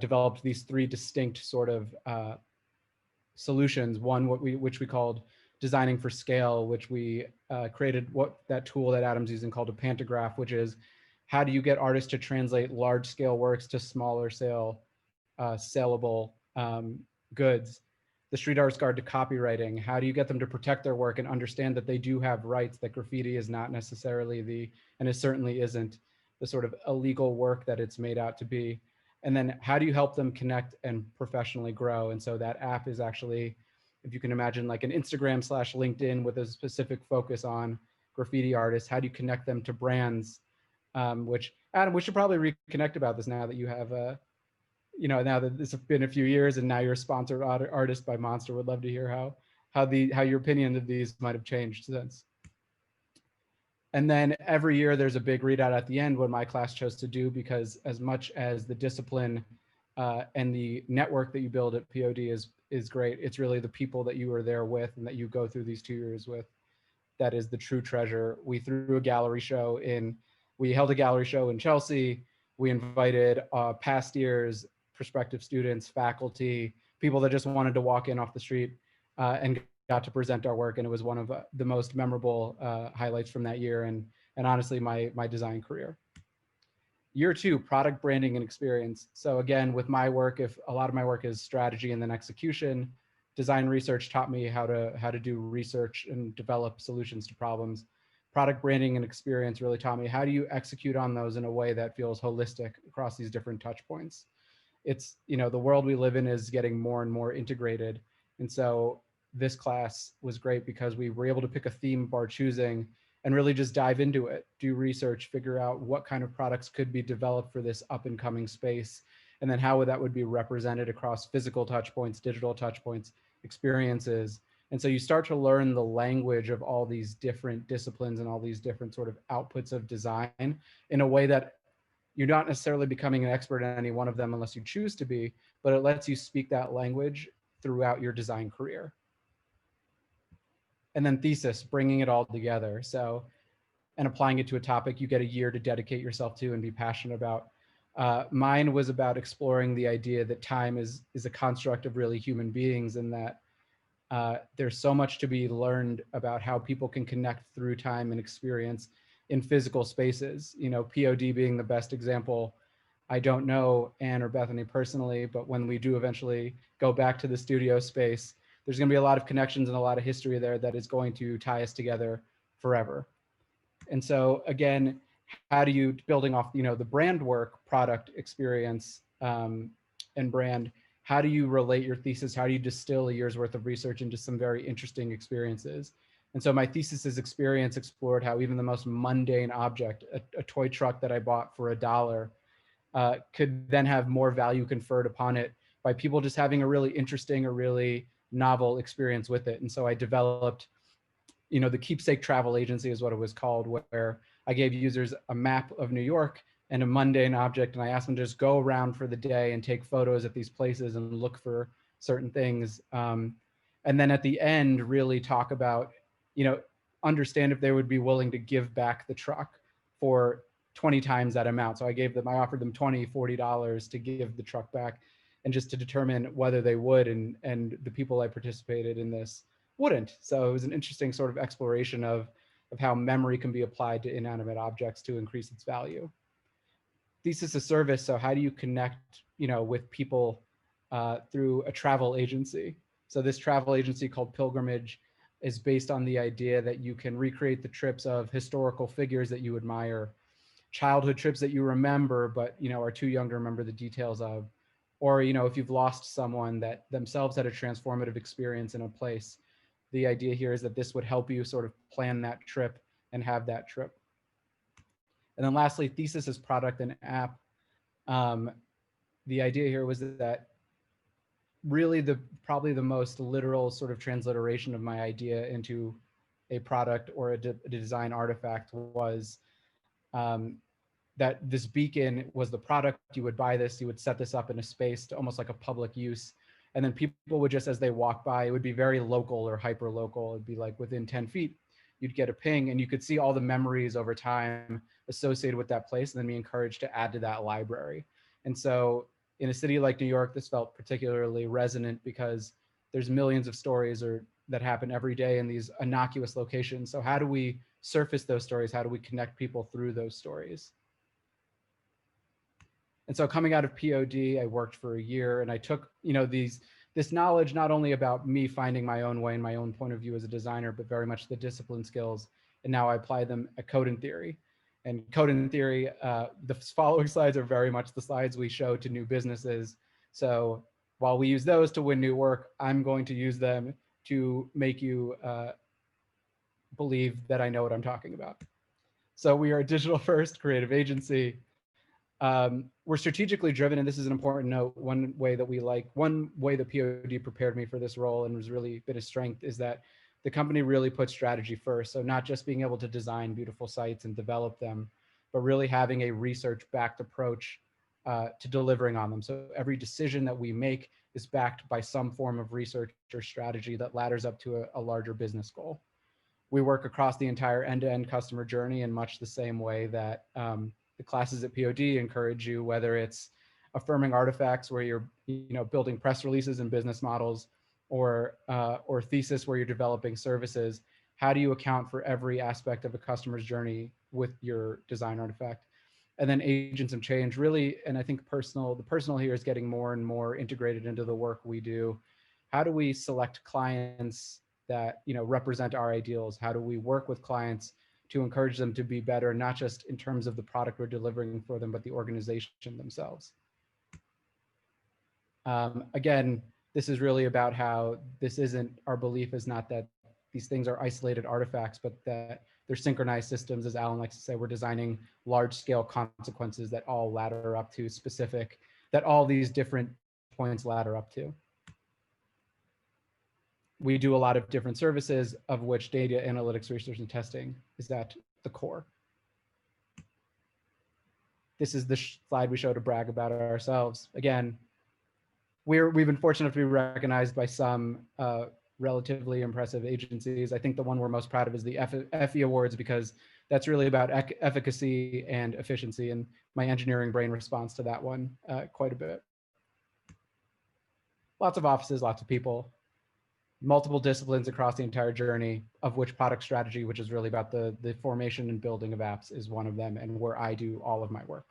developed these three distinct sort of solutions. One, which we called designing for scale, which we created that tool that Adam's using called a pantograph, which is how do you get artists to translate large scale works to smaller saleable goods. The street artist guide to copywriting. How do you get them to protect their work and understand that they do have rights, that graffiti is not necessarily and it certainly isn't the sort of illegal work that it's made out to be. And then how do you help them connect and professionally grow? And so that app is actually, if you can imagine, like an Instagram/LinkedIn with a specific focus on graffiti artists. How do you connect them to brands? Which, Adam, we should probably reconnect about this now that you have now that it's been a few years and now you're a sponsored artist by Monster. Would love to hear how your opinion of these might have changed since. And then every year there's a big readout at the end, what my class chose to do, because as much as the discipline and the network that you build at POD is great, it's really the people that you are there with and that you go through these 2 years with that is the true treasure. We held a gallery show in Chelsea. We invited past years, prospective students, faculty, people that just wanted to walk in off the street and got to present our work. And it was one of the most memorable highlights from that year and honestly my design career. Year 2, product branding and experience. So again, with my work, if a lot of my work is strategy and then execution, design research taught me how to do research and develop solutions to problems. Product branding and experience really taught me how do you execute on those in a way that feels holistic across these different touch points. It's, the world we live in is getting more and more integrated. And so this class was great because we were able to pick a theme of our choosing and really just dive into it, do research, figure out what kind of products could be developed for this up and coming space, and then how that would be represented across physical touch points, digital touch points, experiences. And so you start to learn the language of all these different disciplines and all these different sort of outputs of design in a way that you're not necessarily becoming an expert in any one of them unless you choose to be, but it lets you speak that language throughout your design career. And then thesis, bringing it all together. So, and applying it to a topic you get a year to dedicate yourself to and be passionate about. Mine was about exploring the idea that time is a construct of really human beings, and that there's so much to be learned about how people can connect through time and experience in physical spaces. POD being the best example. I don't know Anne or Bethany personally, but when we do eventually go back to the studio space, there's going to be a lot of connections and a lot of history there that is going to tie us together forever. And so again, how do you, building off, the brand work, product experience, and brand, how do you relate your thesis? How do you distill a year's worth of research into some very interesting experiences? And so my thesis's experience explored how even the most mundane object, a toy truck that I bought for $1, could then have more value conferred upon it by people just having a really interesting or really novel experience with it. And so I developed, the Keepsake travel agency is what it was called, where I gave users a map of New York and a mundane object, and I asked them to just go around for the day and take photos at these places and look for certain things. And then at the end, really talk about, understand if they would be willing to give back the truck for 20 times that amount. So I offered them $20, $40 to give the truck back, and just to determine whether they would, and the people I participated in this wouldn't. So it was an interesting sort of exploration of how memory can be applied to inanimate objects to increase its value. Thesis is service. So how do you connect, with people through a travel agency? So this travel agency called Pilgrimage is based on the idea that you can recreate the trips of historical figures that you admire, childhood trips that you remember, but are too young to remember the details of, or if you've lost someone that themselves had a transformative experience in a place. The idea here is that this would help you sort of plan that trip and have that trip. And then lastly, Thesis is product and app. The idea here was that really probably the most literal sort of transliteration of my idea into a product or a design artifact was that this beacon was the product. You would buy this, you would set this up in a space to almost like a public use. And then people would just, as they walk by, it would be very local or hyper local. It'd be like within 10 feet, you'd get a ping and you could see all the memories over time associated with that place and then be encouraged to add to that library. And so in a city like New York, this felt particularly resonant because there's millions of stories that happen every day in these innocuous locations. So how do we surface those stories? How do we connect people through those stories? And so coming out of POD, I worked for a year and I took, this knowledge not only about me finding my own way and my own point of view as a designer, but very much the discipline skills. And now I apply them at Code and Theory. And Code and Theory, the following slides are very much the slides we show to new businesses. So while we use those to win new work, I'm going to use them to make you believe that I know what I'm talking about. So we are a digital first creative agency. We're strategically driven, and this is an important note. One way that POD prepared me for this role and was really been a strength is that the company really puts strategy first. So not just being able to design beautiful sites and develop them, but really having a research-backed approach to delivering on them. So every decision that we make is backed by some form of research or strategy that ladders up to a larger business goal. We work across the entire end-to-end customer journey in much the same way that the classes at POD encourage you, whether it's affirming artifacts where you're building press releases and business models, or Thesis where you're developing services. How do you account for every aspect of a customer's journey with your design artifact? And then agents of change really, and I think the personal here is getting more and more integrated into the work we do. How do we select clients that represent our ideals? How do we work with clients to encourage them to be better, not just in terms of the product we're delivering for them, but the organization themselves? Again, this is really about how our belief is not that these things are isolated artifacts, but that they're synchronized systems. As Alan likes to say, we're designing large scale consequences that all ladder up to that all these different points ladder up to. We do a lot of different services, of which data analytics, research, and testing is at the core. This is the slide we show to brag about ourselves. Again, we've been fortunate to be recognized by some relatively impressive agencies. I think the one we're most proud of is the Ffe Awards, because that's really about efficacy and efficiency, and my engineering brain responds to that one quite a bit. Lots of offices, lots of people, multiple disciplines across the entire journey, of which product strategy, which is really about the formation and building of apps, is one of them, and where I do all of my work,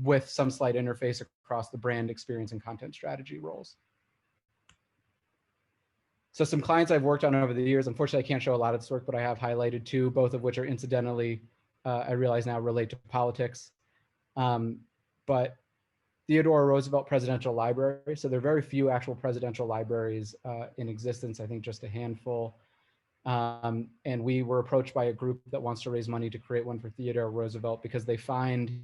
with some slight interface across the brand experience and content strategy roles. So some clients I've worked on over the years, unfortunately I can't show a lot of this work, but I have highlighted two, both of which are incidentally, I realize now, relate to politics. But Theodore Roosevelt Presidential Library. So there are very few actual presidential libraries in existence, I think just a handful. And we were approached by a group that wants to raise money to create one for Theodore Roosevelt because they find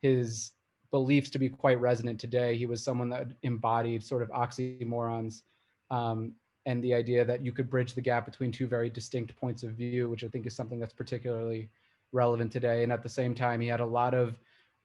his beliefs to be quite resonant today. He was someone that embodied sort of oxymorons and the idea that you could bridge the gap between two very distinct points of view, which I think is something that's particularly relevant today. And at the same time, he had a lot of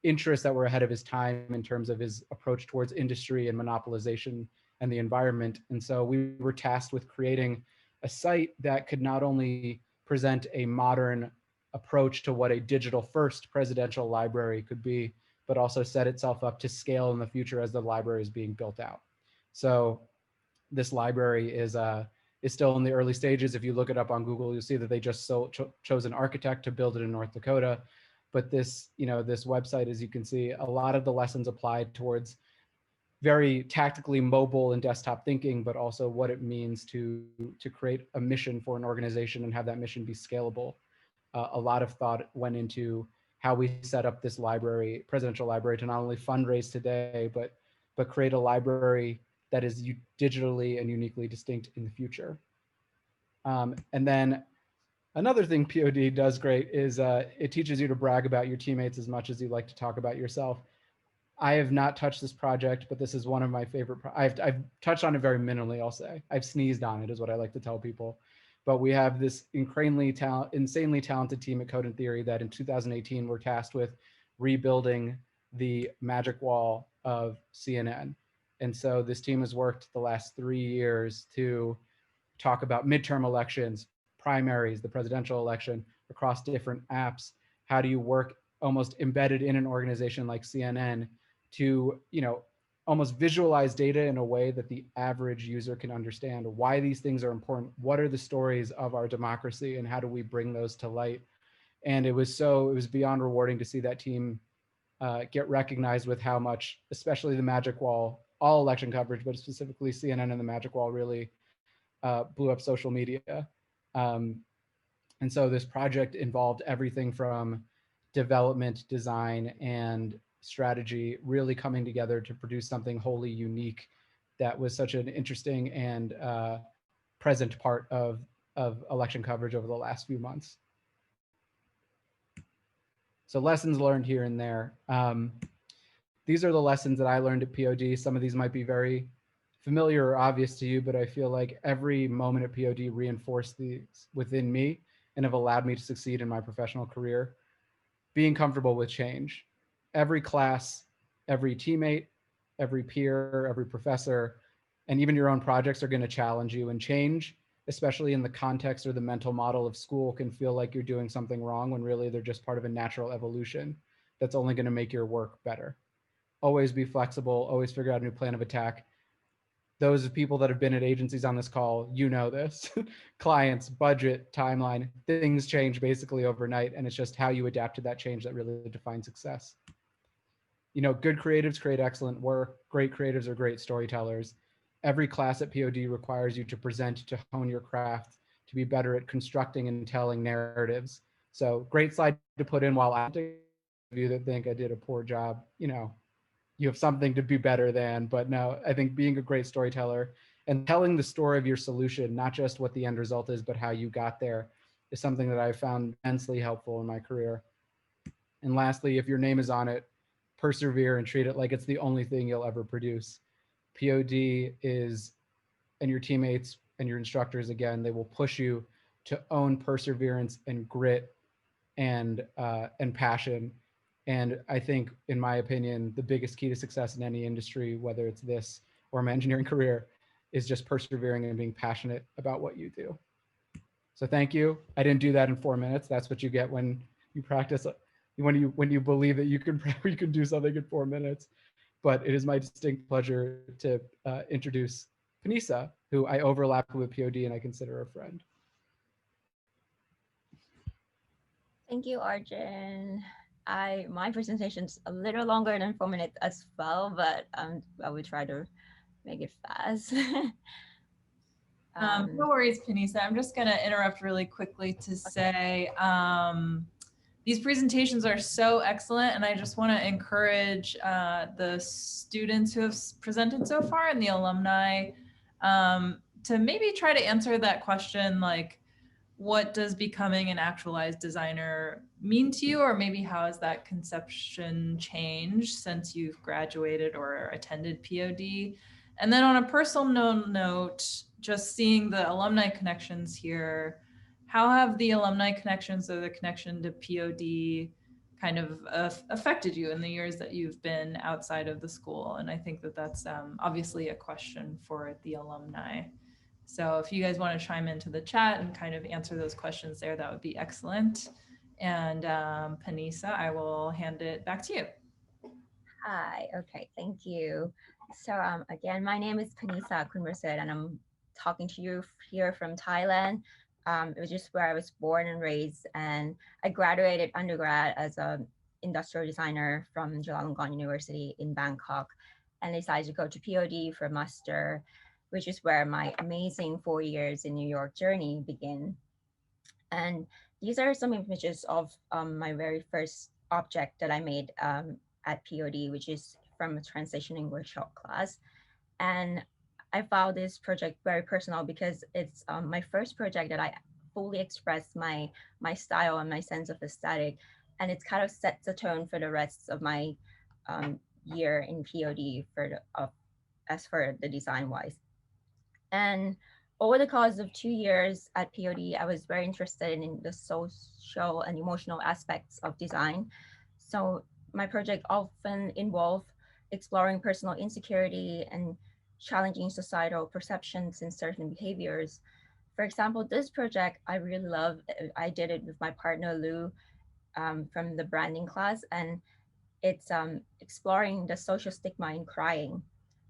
interests that were ahead of his time in terms of his approach towards industry and monopolization and the environment. And so we were tasked with creating a site that could not only present a modern approach to what a digital first presidential library could be, but also set itself up to scale in the future as the library is being built out. So this library is still in the early stages. If you look it up on Google, you'll see that they just chose an architect to build it in North Dakota. But this, this website, as you can see, a lot of the lessons applied towards very tactically mobile and desktop thinking, but also what it means to create a mission for an organization and have that mission be scalable. A lot of thought went into how we set up this library, presidential library, to not only fundraise today, but create a library that is digitally and uniquely distinct in the future. And then another thing POD does great is it teaches you to brag about your teammates as much as you like to talk about yourself. I have not touched this project, but this is one of my favorite. I've touched on it very minimally, I'll say. I've sneezed on it is what I like to tell people. But we have this insanely talented team at Code and Theory that in 2018 were tasked with rebuilding the magic wall of CNN. And so this team has worked the last 3 years to talk about midterm elections, primaries, the presidential election across different apps. How do you work almost embedded in an organization like CNN to, almost visualize data in a way that the average user can understand why these things are important, what are the stories of our democracy, and how do we bring those to light? And it was beyond rewarding to see that team get recognized with how much, especially the Magic Wall, all election coverage, but specifically CNN and the Magic Wall really blew up social media. And so this project involved everything from development, design, and strategy really coming together to produce something wholly unique that was such an interesting and present part of election coverage over the last few months. So lessons learned here and there. These are the lessons that I learned at POD. Some of these might be very familiar or obvious to you, but I feel like every moment at POD reinforced these within me and have allowed me to succeed in my professional career. Being comfortable with change. Every class, every teammate, every peer, every professor, and even your own projects are going to challenge you, and change, especially in the context or the mental model of school, can feel like you're doing something wrong when really they're just part of a natural evolution that's only going to make your work better. Always be flexible, always figure out a new plan of attack. Those people that have been at agencies on this call, you know this. Clients, budget, timeline, things change basically overnight, and it's just how you adapt to that change that really defines success. Good creatives create excellent work. Great creatives are great storytellers. Every class at POD requires you to present, to hone your craft, to be better at constructing and telling narratives. So great slide to put in while of you that think I did a poor job, you have something to be better than. But no, I think being a great storyteller and telling the story of your solution, not just what the end result is, but how you got there, is something that I found immensely helpful in my career. And lastly, if your name is on it, persevere and treat it like it's the only thing you'll ever produce. POD is, and your teammates and your instructors, again, they will push you to own perseverance and grit and passion. And I think, in my opinion, the biggest key to success in any industry, whether it's this or my engineering career, is just persevering and being passionate about what you do. So thank you. I didn't do that in 4 minutes. That's what you get when you practice, when you believe that you can do something in 4 minutes. But it is my distinct pleasure to introduce Panisa, who I overlap with POD and I consider a friend. Thank you, Arjun. My presentation's a little longer than 4 minutes as well, but I will try to make it fast. No worries, Panisa. I'm just going to interrupt really quickly to say these presentations are so excellent, and I just want to encourage the students who have presented so far and the alumni to maybe try to answer that question, like, what does becoming an actualized designer mean to you? Or maybe how has that conception changed since you've graduated or attended POD? And then on a personal note, just seeing the alumni connections here, how have the alumni connections or the connection to POD kind of affected you in the years that you've been outside of the school? And I think that that's obviously a question for the alumni. So if you guys want to chime into the chat and kind of answer those questions there, that would be excellent. And Panisa, I will hand it back to you. Hi, okay, thank you. So again, my name is Panisa Khumprasert, and I'm talking to you here from Thailand. It was just where I was born and raised, and I graduated undergrad as an industrial designer from Chulalongkorn University in Bangkok. and decided to go to POD for master, which is where my amazing 4 years in New York journey begin. And these are some images of my very first object that I made at POD, which is from a transitioning workshop class. And I found this project very personal because it's my first project that I fully expressed my style and my sense of aesthetic. And it's kind of sets the tone for the rest of my year in POD for the, as for the design wise. And over the course of 2 years at POD, I was very interested in the social and emotional aspects of design. So my project often involved exploring personal insecurity and challenging societal perceptions and certain behaviors. For example, this project I really love. I did it with my partner Lou from the branding class, and it's exploring the social stigma in crying.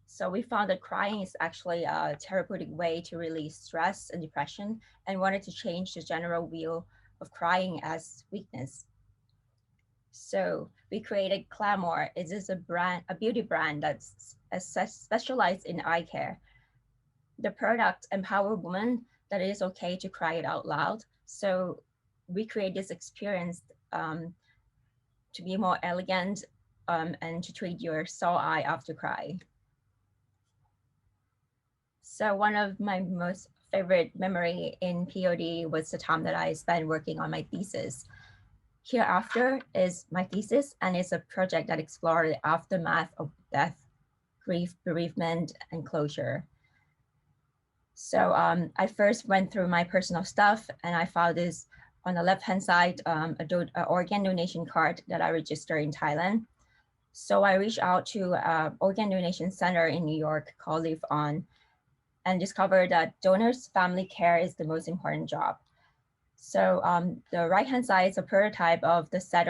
So we found that crying is actually a therapeutic way to release stress and depression, and wanted to change the general view of crying as weakness. So we created Glamour. It is a beauty brand that's specialized in eye care. The product empower women that it is okay to cry it out loud. So we create this experience to be more elegant and to treat your sore eye after cry. So one of my most favorite memory in POD was the time that I spent working on my thesis. Hereafter is my thesis, and it's a project that explored the aftermath of death, grief, bereavement, and closure. So I first went through my personal stuff, and I found this on the left-hand side, an organ donation card that I registered in Thailand. So I reached out to an organ donation center in New York called Live On, and discovered that donors' family care is the most important job. So the right-hand side is a prototype of a set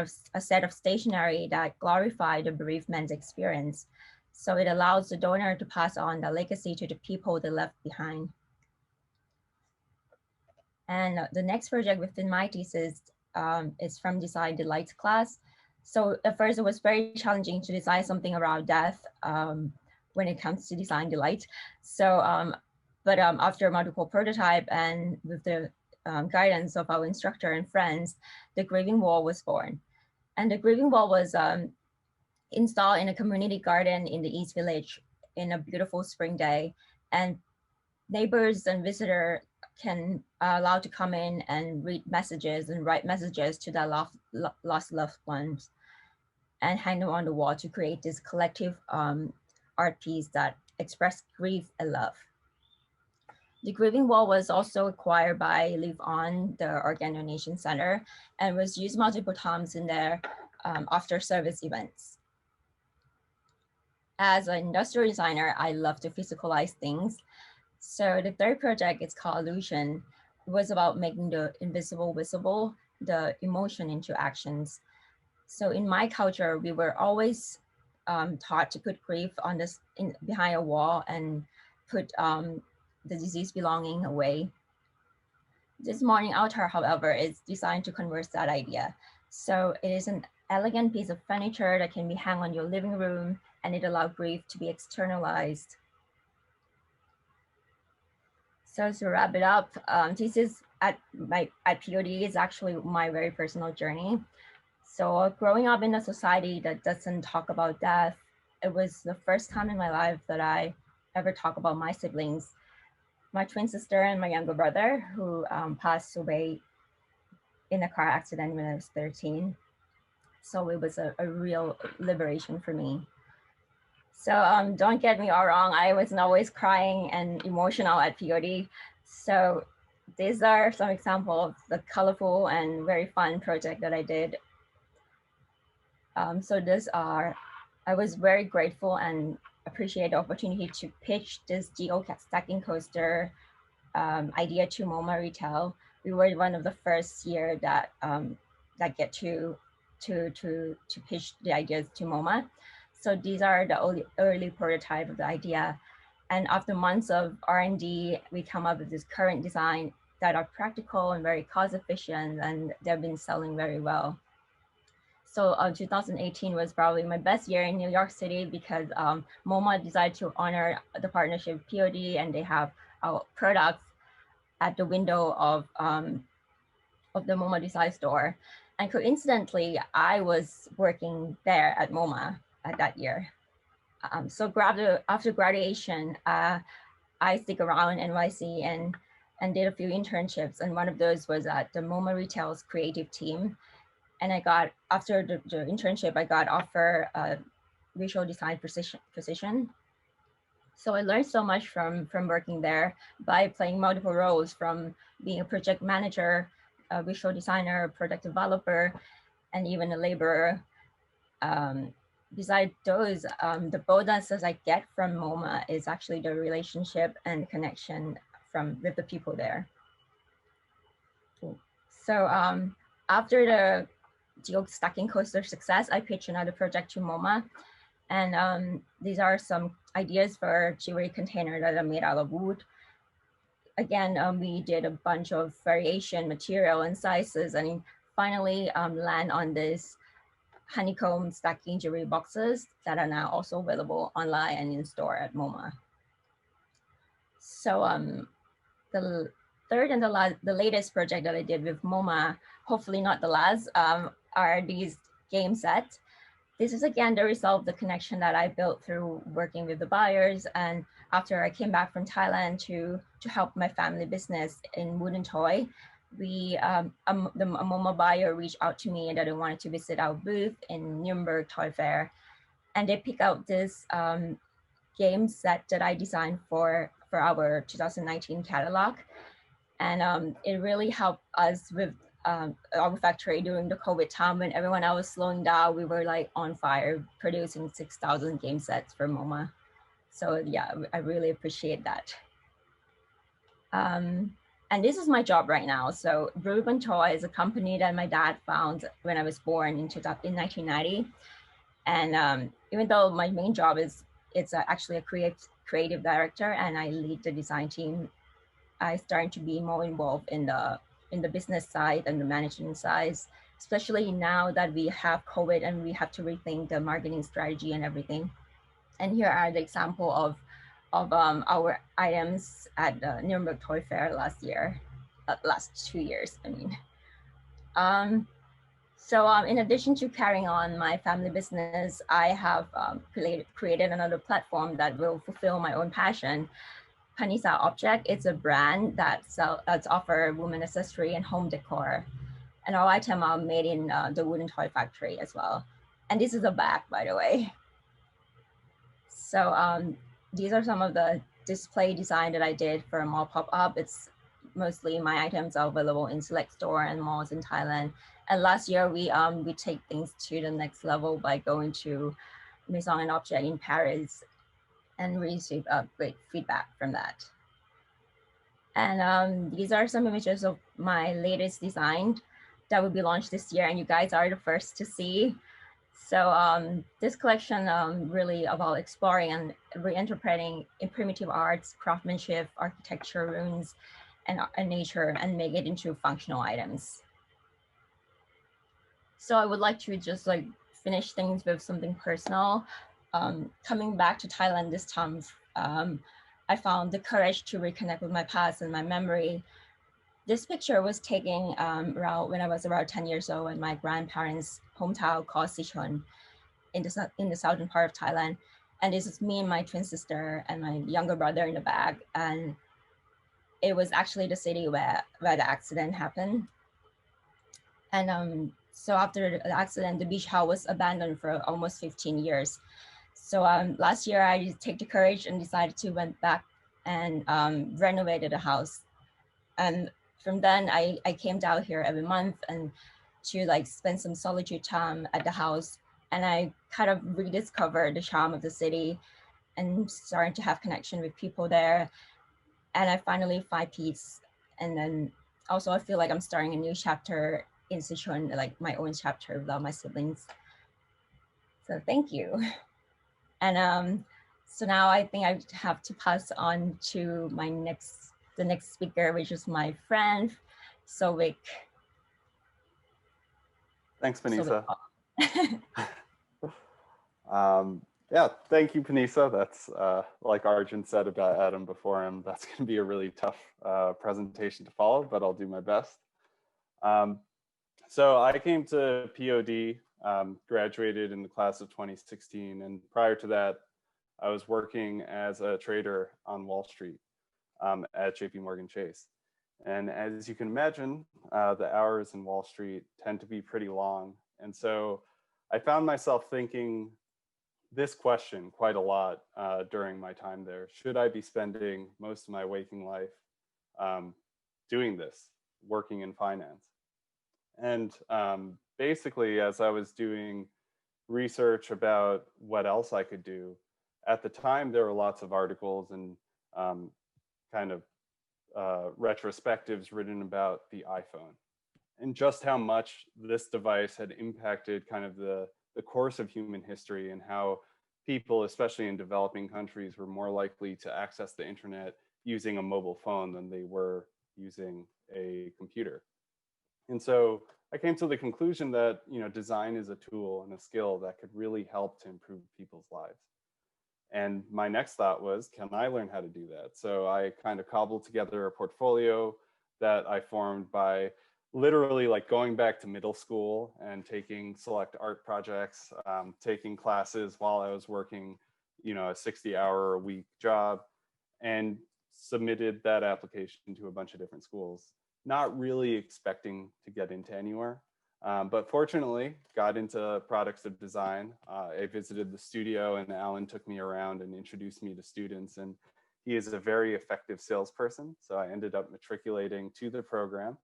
of stationery that glorify the bereavement experience. So it allows the donor to pass on the legacy to the people they left behind. And the next project within my thesis is from Design Delight class. So at first it was very challenging to design something around death when it comes to design delight. So, after multiple prototype and with the guidance of our instructor and friends, the Grieving Wall was born. And the Grieving Wall was installed in a community garden in the East Village in a beautiful spring day. And neighbors and visitors can allowed to come in and read messages and write messages to their lost loved ones and hang them on the wall to create this collective art piece that express grief and love. The Grieving Wall was also acquired by Live On, the Organ Donation Center, and was used multiple times in their after service events. As an industrial designer, I love to physicalize things. So the third project is called Illusion. It was about making the invisible visible, the emotion into actions. So in my culture, we were always taught to put grief on this behind a wall and put the disease belonging away. This morning altar, however, is designed to convert that idea. So it is an elegant piece of furniture that can be hung on your living room, and it allows grief to be externalized. So to wrap it up, Thesis at POD is actually my very personal journey. So growing up in a society that doesn't talk about death, it was the first time in my life that I ever talk about my siblings, my twin sister and my younger brother, who passed away in a car accident when I was 13. So it was a real liberation for me. So don't get me all wrong, I wasn't always crying and emotional at POD. So these are some examples of the colorful and very fun project that I did. I was very grateful and appreciate the opportunity to pitch this geo-stacking coaster idea to MoMA Retail. We were one of the first year that get to pitch the ideas to MoMA. So these are the early prototype of the idea. And after months of R&D, we come up with this current design that are practical and very cost efficient, and they've been selling very well. So 2018 was probably my best year in New York City because MoMA decided to honor the partnership with POD, and they have our products at the window of the MoMA design store. And coincidentally, I was working there at MoMA at that year. So after graduation, I stick around NYC and did a few internships. And one of those was at the MoMA Retail's creative team. And I got, after the internship, I got offered a visual design position. So I learned so much from working there by playing multiple roles, from being a project manager, a visual designer, product developer, and even a laborer. Besides those, the bonuses I get from MoMA is actually the relationship and connection with the people there. So after the Geo stacking coaster success, I pitched another project to MoMA. And these are some ideas for jewelry container that are made out of wood. Again, we did a bunch of variation material and sizes, and finally land on this honeycomb stacking jewelry boxes that are now also available online and in store at MoMA. So the third and the latest project that I did with MoMA, hopefully not the last, are these game sets. This is again the result of the connection that I built through working with the buyers. And after I came back from Thailand to help my family business in wooden toy, the MoMA buyer reached out to me that they wanted to visit our booth in Nuremberg Toy Fair. And they picked out this game set that I designed for our 2019 catalog. And it really helped us with our factory during the COVID time when everyone else was slowing down. We were like on fire producing 6,000 game sets for MoMA. So yeah, I really appreciate that. And this is my job right now. So Reuben Toy is a company that my dad found when I was born in 1990. And even though my main job is, it's actually a creative director and I lead the design team, I started to be more involved in the business side and the management side, especially now that we have COVID and we have to rethink the marketing strategy and everything. And here are the example of our items at the Nuremberg Toy Fair last 2 years, I mean. So in addition to carrying on my family business, I have created another platform that will fulfill my own passion. Panisa Object, it's a brand that's offer women accessory and home decor. And all items are made in the wooden toy factory as well. And this is a bag, by the way. So these are some of the display design that I did for a mall pop-up. It's mostly my items are available in select store and malls in Thailand. And last year we take things to the next level by going to Maison and Objet in Paris and receive great feedback from that. And these are some images of my latest design that will be launched this year, and you guys are the first to see. So this collection really about exploring and reinterpreting in primitive arts, craftsmanship, architecture, runes, and nature, and make it into functional items. So I would like to just like finish things with something personal. Coming back to Thailand this time, I found the courage to reconnect with my past and my memory. This picture was taken around when I was around 10 years old in my grandparents' hometown called Sichuan in the southern part of Thailand. And this is me and my twin sister and my younger brother in the back. And it was actually the city where the accident happened. And so after the accident, the beach house was abandoned for almost 15 years. So last year I took the courage and decided to went back and renovated the house. And from then I came down here every month and to like spend some solitude time at the house. And I kind of rediscovered the charm of the city and started to have connection with people there. And I finally find peace. And then also I feel like I'm starting a new chapter in Sichuan, like my own chapter without my siblings. So thank you. And so now I think I have to pass on to the next speaker, which is my friend, Souvik. Thanks, Panisa. Yeah, thank you, Panisa. That's like Arjun said about Adam before him, that's going to be a really tough presentation to follow, but I'll do my best. So I came to POD, graduated in the class of 2016, and prior to that, I was working as a trader on Wall Street at JP Chase. And as you can imagine, the hours in Wall Street tend to be pretty long. And so I found myself thinking this question quite a lot during my time there. Should I be spending most of my waking life doing this, working in finance? And basically, as I was doing research about what else I could do, at the time, there were lots of articles and kind of retrospectives written about the iPhone and just how much this device had impacted kind of the course of human history and how people, especially in developing countries, were more likely to access the internet using a mobile phone than they were using a computer. And so I came to the conclusion that, you know, design is a tool and a skill that could really help to improve people's lives. And my next thought was, can I learn how to do that? So I kind of cobbled together a portfolio that I formed by literally like going back to middle school and taking select art projects, taking classes while I was working, you know, a 60-hour-a-week job, and submitted that application to a bunch of different schools, not really expecting to get into anywhere. But fortunately, got into products of design. I visited the studio and Alan took me around and introduced me to students, and he is a very effective salesperson. So I ended up matriculating to the program.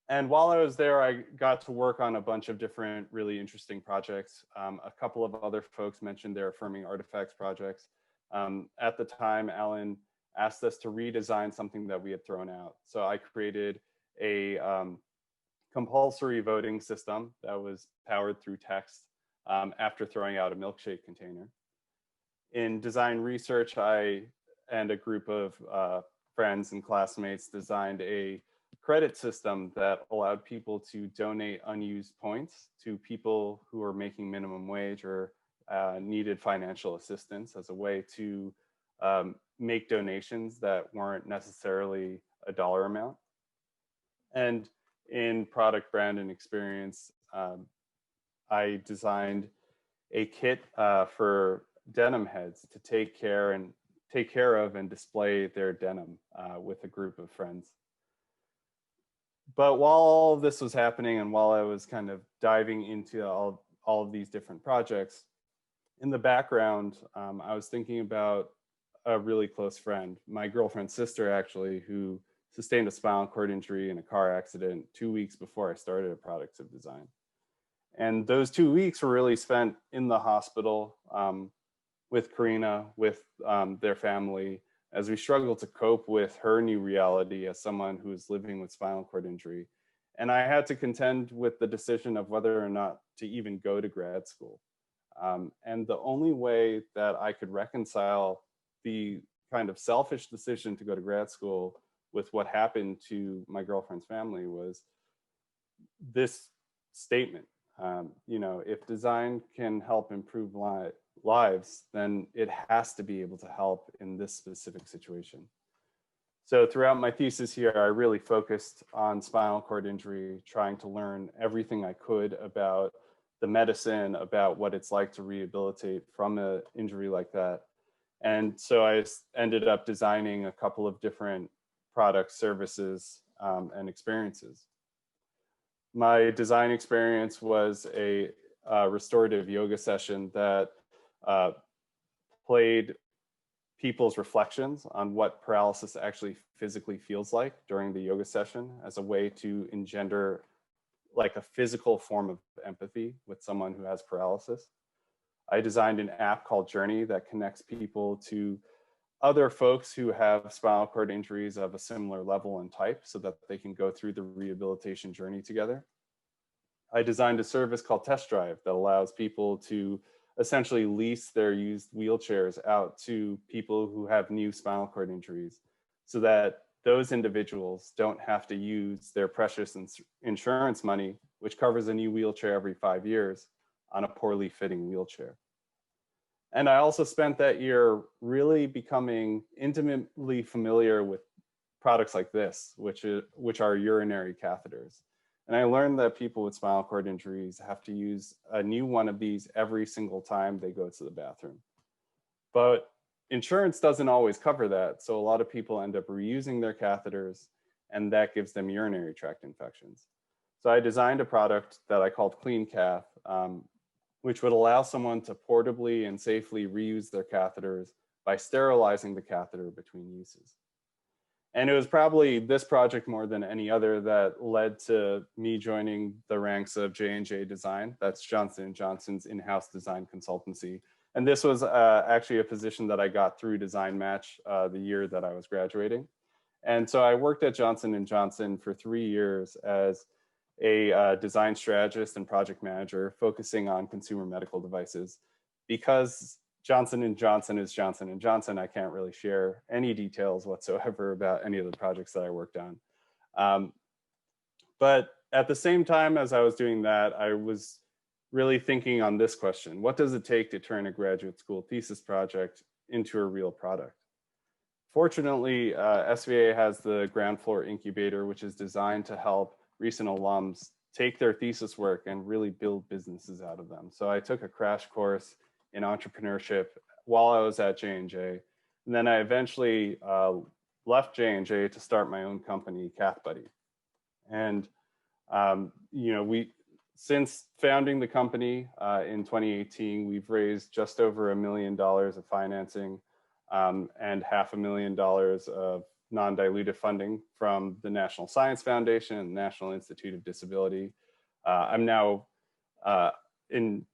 And while I was there, I got to work on a bunch of different really interesting projects. A couple of other folks mentioned their affirming artifacts projects. At the time, Alan asked us to redesign something that we had thrown out. So I created a compulsory voting system that was powered through text after throwing out a milkshake container. In design research, I and a group of friends and classmates designed a credit system that allowed people to donate unused points to people who are making minimum wage or needed financial assistance as a way to make donations that weren't necessarily a dollar amount. And in product brand and experience, I designed a kit for denim heads to take care of and display their denim with a group of friends. But while all of this was happening and while I was kind of diving into all of these different projects, in the background, I was thinking about a really close friend, my girlfriend's sister actually, who sustained a spinal cord injury in a car accident 2 weeks before I started at Products of Design. And those 2 weeks were really spent in the hospital with Karina, with their family, as we struggled to cope with her new reality as someone who is living with spinal cord injury. And I had to contend with the decision of whether or not to even go to grad school. And the only way that I could reconcile the kind of selfish decision to go to grad school with what happened to my girlfriend's family was this statement. You know, if design can help improve lives, then it has to be able to help in this specific situation. So throughout my thesis here, I really focused on spinal cord injury, trying to learn everything I could about the medicine, about what it's like to rehabilitate from an injury like that. And so I ended up designing a couple of different products, services, and experiences. My design experience was a restorative yoga session that played people's reflections on what paralysis actually physically feels like during the yoga session as a way to engender like a physical form of empathy with someone who has paralysis. I designed an app called Journey that connects people to other folks who have spinal cord injuries of a similar level and type so that they can go through the rehabilitation journey together. I designed a service called Test Drive that allows people to essentially lease their used wheelchairs out to people who have new spinal cord injuries so that those individuals don't have to use their precious insurance money which covers a new wheelchair every 5 years on a poorly fitting wheelchair. And I also spent that year really becoming intimately familiar with products like this, which are urinary catheters. And I learned that people with spinal cord injuries have to use a new one of these every single time they go to the bathroom. But insurance doesn't always cover that. So a lot of people end up reusing their catheters, and that gives them urinary tract infections. So I designed a product that I called Clean Cath, which would allow someone to portably and safely reuse their catheters by sterilizing the catheter between uses. And it was probably this project more than any other that led to me joining the ranks of J&J Design. That's Johnson & Johnson's in-house design consultancy. And this was actually a position that I got through Design Match the year that I was graduating. And so I worked at Johnson & Johnson for 3 years as a design strategist and project manager focusing on consumer medical devices. Because Johnson & Johnson is Johnson & Johnson, I can't really share any details whatsoever about any of the projects that I worked on. But at the same time as I was doing that, I was really thinking on this question: what does it take to turn a graduate school thesis project into a real product? Fortunately, SVA has the ground floor incubator, which is designed to help recent alums take their thesis work and really build businesses out of them. So I took a crash course in entrepreneurship while I was at J&J. And then I eventually left J&J to start my own company, CathBuddy. And, since founding the company in 2018, we've raised just over $1 million of financing and $500,000 of non-dilutive funding from the National Science Foundation and National Institute of Disability. I'm now in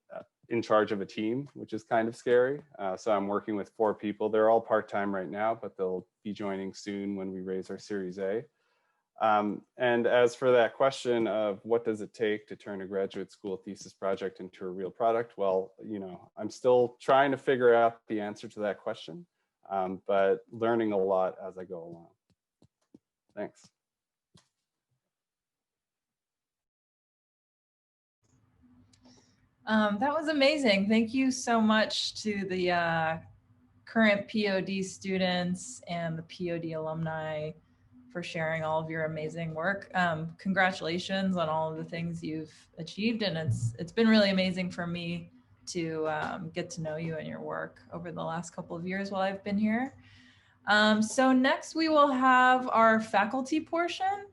charge of a team, which is kind of scary. So I'm working with 4 people. They're all part-time right now, but they'll be joining soon when we raise our Series A. And as for that question of what does it take to turn a graduate school thesis project into a real product? Well, I'm still trying to figure out the answer to that question, but learning a lot as I go along. Thanks. That was amazing. Thank you so much to the current POD students and the POD alumni for sharing all of your amazing work. Congratulations on all of the things you've achieved, and it's been really amazing for me to get to know you and your work over the last couple of years while I've been here. So next we will have our faculty portion.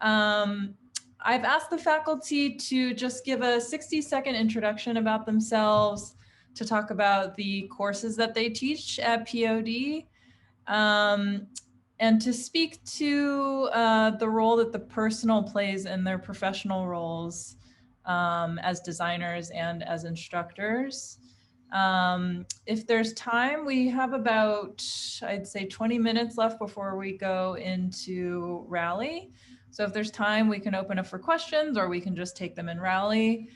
I've asked the faculty to just give a 60-second introduction about themselves, to talk about the courses that they teach at POD, and to speak to the role that the personal plays in their professional roles as designers and as instructors. If there's time, we have about, I'd say 20 minutes left before we go into rally. So if there's time, we can open up for questions, or we can just take them in rally.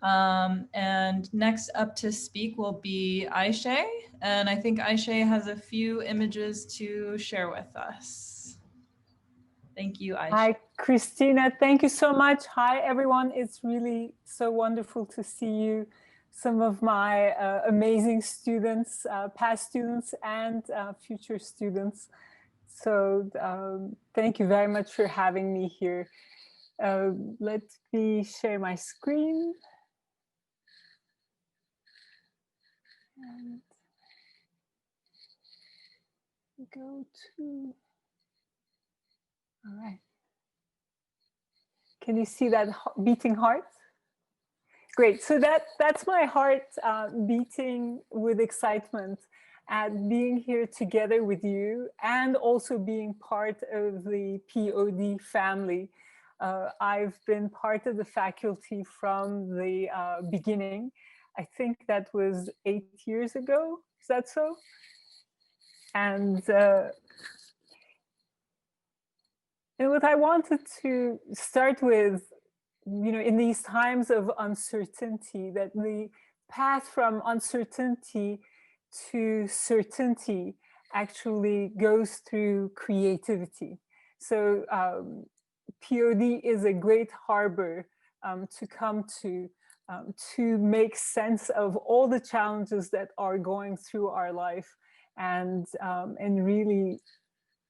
And next up to speak will be Ayse. And I think Ayse has a few images to share with us. Thank you, Ayse. Hi, Kristina. Thank you so much. Hi, everyone. It's really so wonderful to see you. Some of my amazing students, past students and future students. So thank you very much for having me here. Let me share my screen. And go to, all right. Can you see that beating heart? Great, so that's my heart beating with excitement at being here together with you and also being part of the POD family. I've been part of the faculty from the beginning. I think that was 8 years ago, is that so? And what I wanted to start with, in these times of uncertainty, that the path from uncertainty to certainty actually goes through creativity. So POD is a great harbor to come to make sense of all the challenges that are going through our life, and really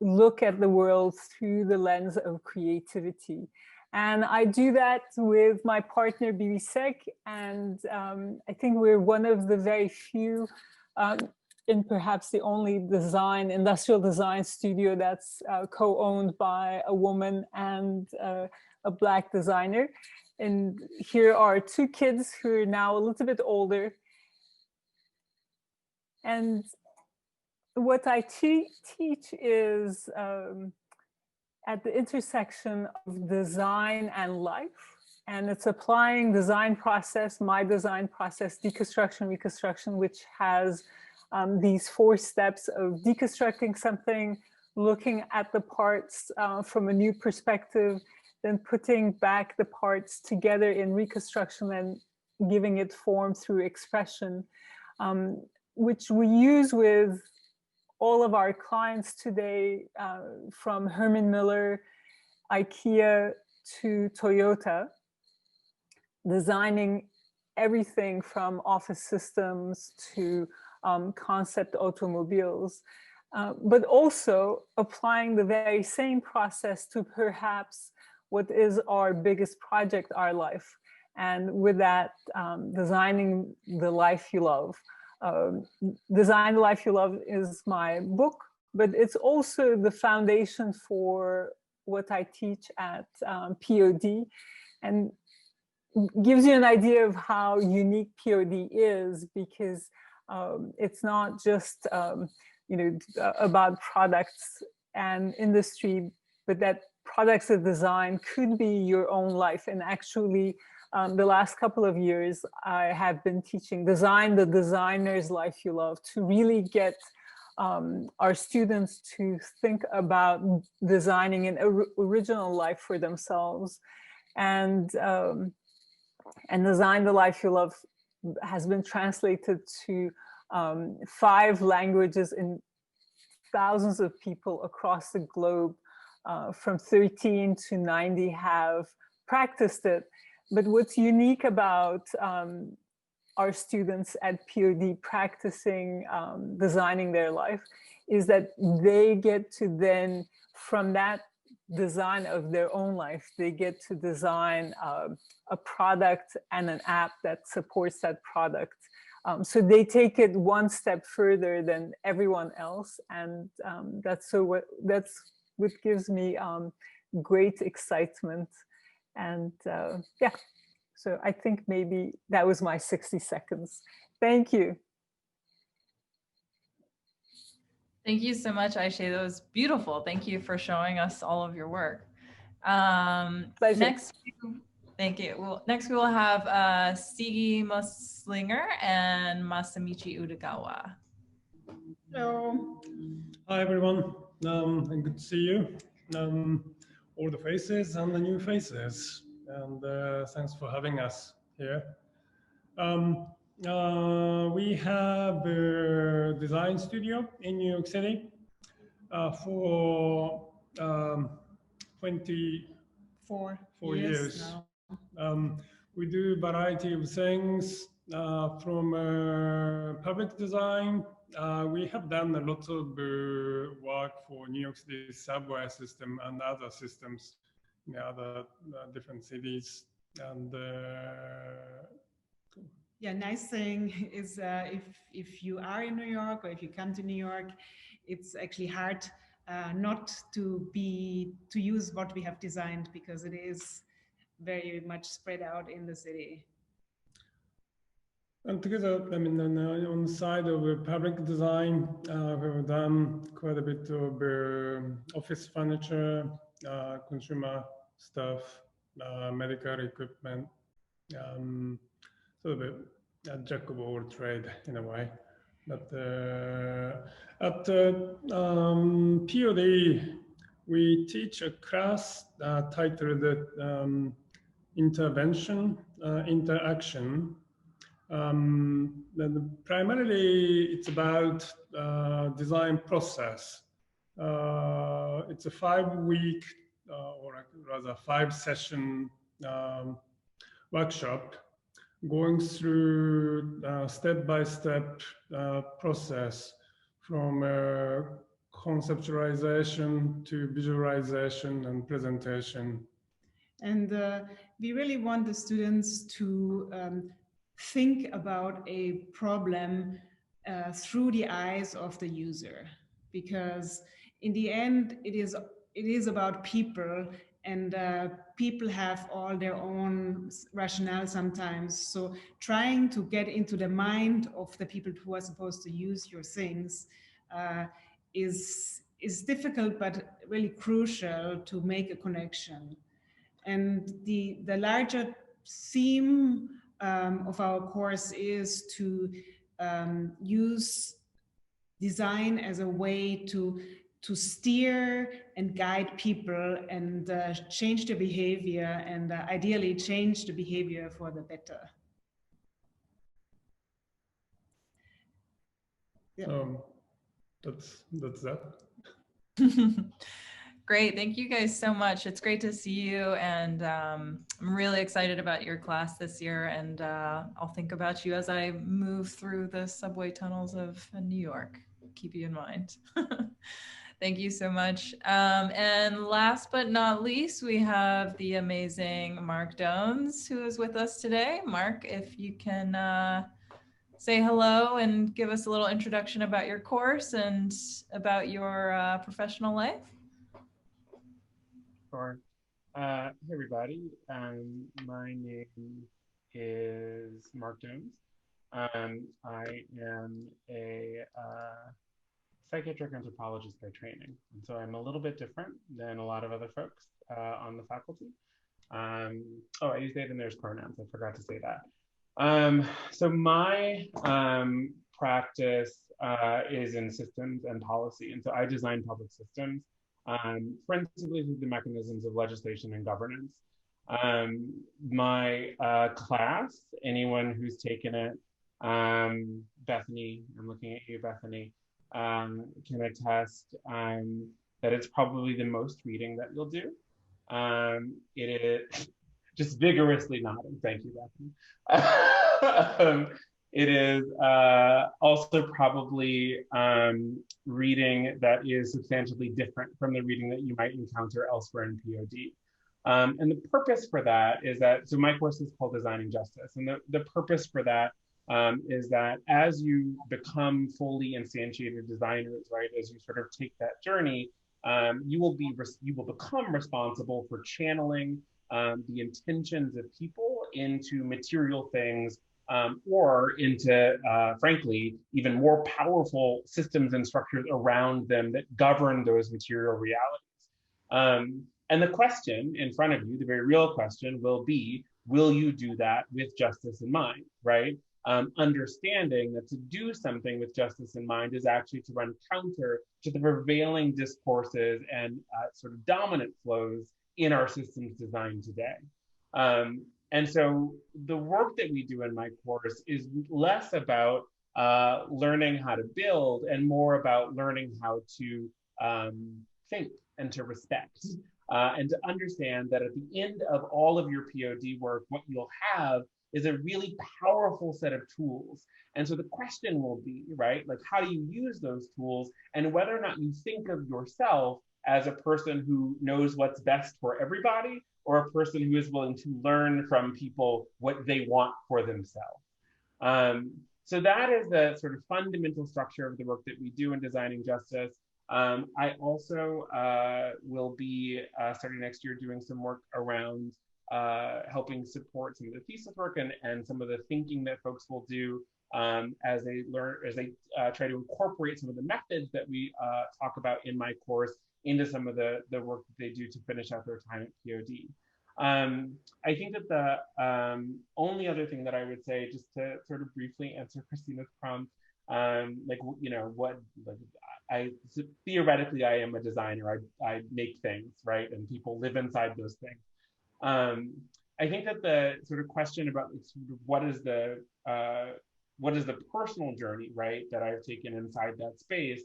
look at the world through the lens of creativity. And I do that with my partner Birsel, and I think we're one of the very few, and perhaps the only industrial design studio that's co-owned by a woman and a Black designer. And here are two kids who are now a little bit older. And what I teach is at the intersection of design and life. And it's applying design process, my design process, deconstruction, reconstruction, which has these 4 steps of deconstructing something, looking at the parts from a new perspective, then putting back the parts together in reconstruction and giving it form through expression, which we use with all of our clients today, from Herman Miller, IKEA to Toyota, designing everything from office systems to concept automobiles, but also applying the very same process to perhaps what is our biggest project, our life. And with that, designing the life you love. Design the Life You Love is my book, but it's also the foundation for what I teach at POD, and gives you an idea of how unique POD is, because it's not just about products and industry, but that products of design could be your own life. And actually, the last couple of years, I have been teaching Design the Designer's Life You Love, to really get our students to think about designing an original life for themselves. And Design the Life You Love has been translated to 5 languages, and thousands of people across the globe, from 13 to 90 have practiced it. But what's unique about our students at POD practicing designing their life is that they get to then, from that design of their own life, they get to design a product and an app that supports that product. So they take it one step further than everyone else. And that's what gives me great excitement. And yeah, so I think maybe that was my 60 seconds. Thank you. Thank you so much, Ayse. That was beautiful. Thank you for showing us all of your work. Pleasure. Thank you. Well, next we will have Sigi Moeslinger and Masamichi Udagawa. Hello. Hi, everyone. And good to see you. All the faces and the new faces. And thanks for having us here. We have a design studio in New York City for 24 years now. We do a variety of things from public design. We have done a lot of work for New York City subway system and other systems in other different cities. And yeah, nice thing is if you are in New York, or if you come to New York, it's actually hard not to use what we have designed, because it is very much spread out in the city. And together, I mean, on the side of public design, we've done quite a bit of office furniture, consumer stuff, medical equipment, sort of a jack of all trade in a way. But at POD, we teach a class titled Intervention, Interaction. Primarily, it's about design process. It's a 5-week, or rather 5-session workshop, going through step-by-step process from conceptualization to visualization and presentation. And we really want the students to think about a problem through the eyes of the user, because in the end, it is about people, and people have all their own rationale sometimes. So trying to get into the mind of the people who are supposed to use your things is difficult, but really crucial to make a connection. And the larger theme of our course is to use design as a way to steer and guide people and change their behavior, and ideally change the behavior for the better. Yeah. That's that. Great, thank you guys so much. It's great to see you, and I'm really excited about your class this year, and I'll think about you as I move through the subway tunnels of New York. Keep you in mind. Thank you so much. And last but not least, we have the amazing Marc Dones, who is with us today. Marc, if you can say hello and give us a little introduction about your course and about your professional life. Sure. Hey everybody, my name is Marc Dones. I am a psychiatric anthropologist by training, and so I'm a little bit different than a lot of other folks on the faculty. Oh, I use they and theirs pronouns, I forgot to say that. So my practice is in systems and policy, and so I design public systems, principally through the mechanisms of legislation and governance. My class, anyone who's taken it, Bethany, I'm looking at you, Bethany, can attest that it's probably the most reading that you'll do. It is just vigorously nodding, thank you, Bethany. It is also probably reading that is substantially different from the reading that you might encounter elsewhere in POD. And the purpose for that is that, so my course is called Designing Justice, and the purpose for that is that as you become fully instantiated designers, right, as you sort of take that journey, you will become responsible for channeling the intentions of people into material things, or into, frankly, even more powerful systems and structures around them that govern those material realities. And the question in front of you, the very real question will be, will you do that with justice in mind, right? Understanding that to do something with justice in mind is actually to run counter to the prevailing discourses and sort of dominant flows in our systems design today. And so the work that we do in my course is less about learning how to build and more about learning how to think and to respect and to understand that at the end of all of your POD work, what you'll have is a really powerful set of tools. And so the question will be, right, like how do you use those tools, and whether or not you think of yourself as a person who knows what's best for everybody, or a person who is willing to learn from people what they want for themselves. So that is the sort of fundamental structure of the work that we do in Designing Justice. I also will be starting next year doing some work around helping support some of the thesis work and some of the thinking that folks will do as they try to incorporate some of the methods that we talk about in my course into some of the work that they do to finish out their time at POD. I think that the only other thing that I would say, just to sort of briefly answer Kristina's prompt, theoretically I am a designer. I make things, right, and people live inside those things. I think that the sort of question about sort of what is the personal journey, right, that I've taken inside that space,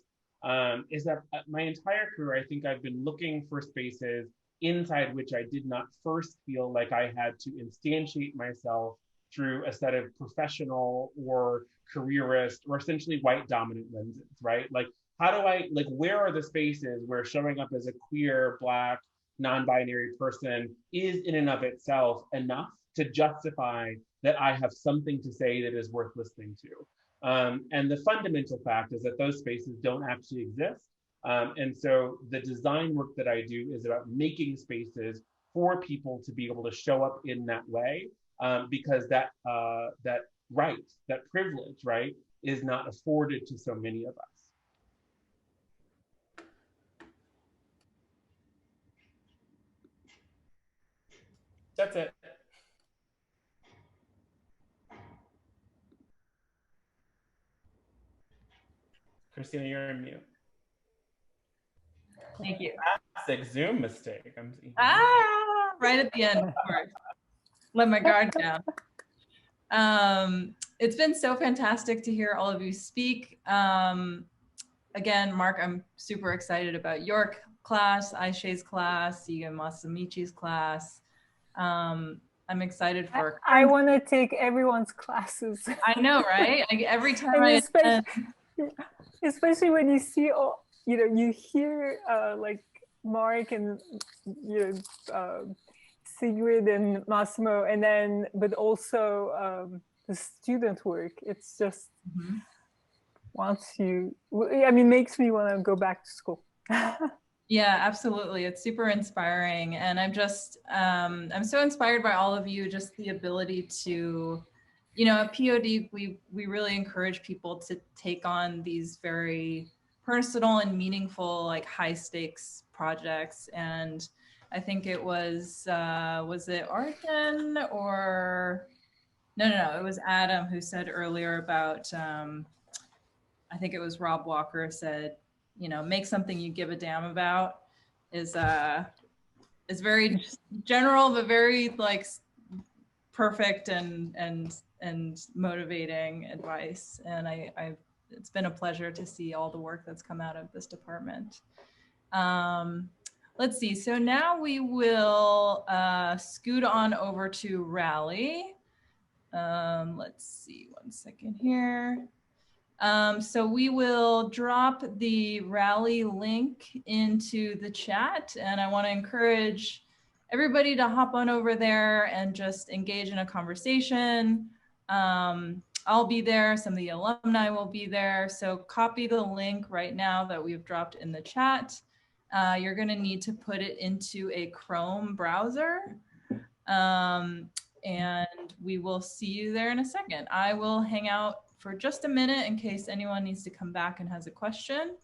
is that my entire career, I think I've been looking for spaces inside which I did not first feel like I had to instantiate myself through a set of professional or careerist or essentially white dominant lenses, right? Like, how do I, like, where are the spaces where showing up as a queer, Black, non-binary person is in and of itself enough to justify that I have something to say that is worth listening to? And the fundamental fact is that those spaces don't actually exist. And so the design work that I do is about making spaces for people to be able to show up in that way, because that right, that privilege, right, is not afforded to so many of us. That's it. Kristina, you're on mute. Thank you. Classic Zoom mistake. Right at the end, of course. Let my guard down. It's been so fantastic to hear all of you speak. Again, Marc, I'm super excited about your class, Ayse's class, Sigi and Masamichi's class. I'm excited for. I want to take everyone's classes. I know, right? Every time especially when you see, you hear like Marc and Sigrid and Massimo, and then but also the student work. It's just makes me want to go back to school. Yeah, absolutely. It's super inspiring. And I'm just, I'm so inspired by all of you, just the ability to, at POD, we really encourage people to take on these very personal and meaningful, like high stakes projects. And I think it was it Arjun or, no, it was Adam who said earlier about, I think it was Rob Walker said, make something you give a damn about is very general, but very like perfect and motivating advice. And it's been a pleasure to see all the work that's come out of this department. Let's see. So now we will scoot on over to Rally. Let's see, one second here. So we will drop the Rally link into the chat, and I want to encourage everybody to hop on over there and just engage in a conversation. I'll be there, some of the alumni will be there, so copy the link right now that we've dropped in the chat. You're going to need to put it into a Chrome browser, and we will see you there in a second. I will hang out for just a minute in case anyone needs to come back and has a question.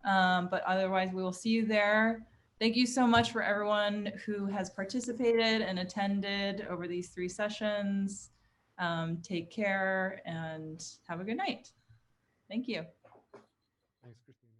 But otherwise, we will see you there. Thank you so much for everyone who has participated and attended over these 3 sessions. Take care and have a good night. Thank you. Thanks, Kristina.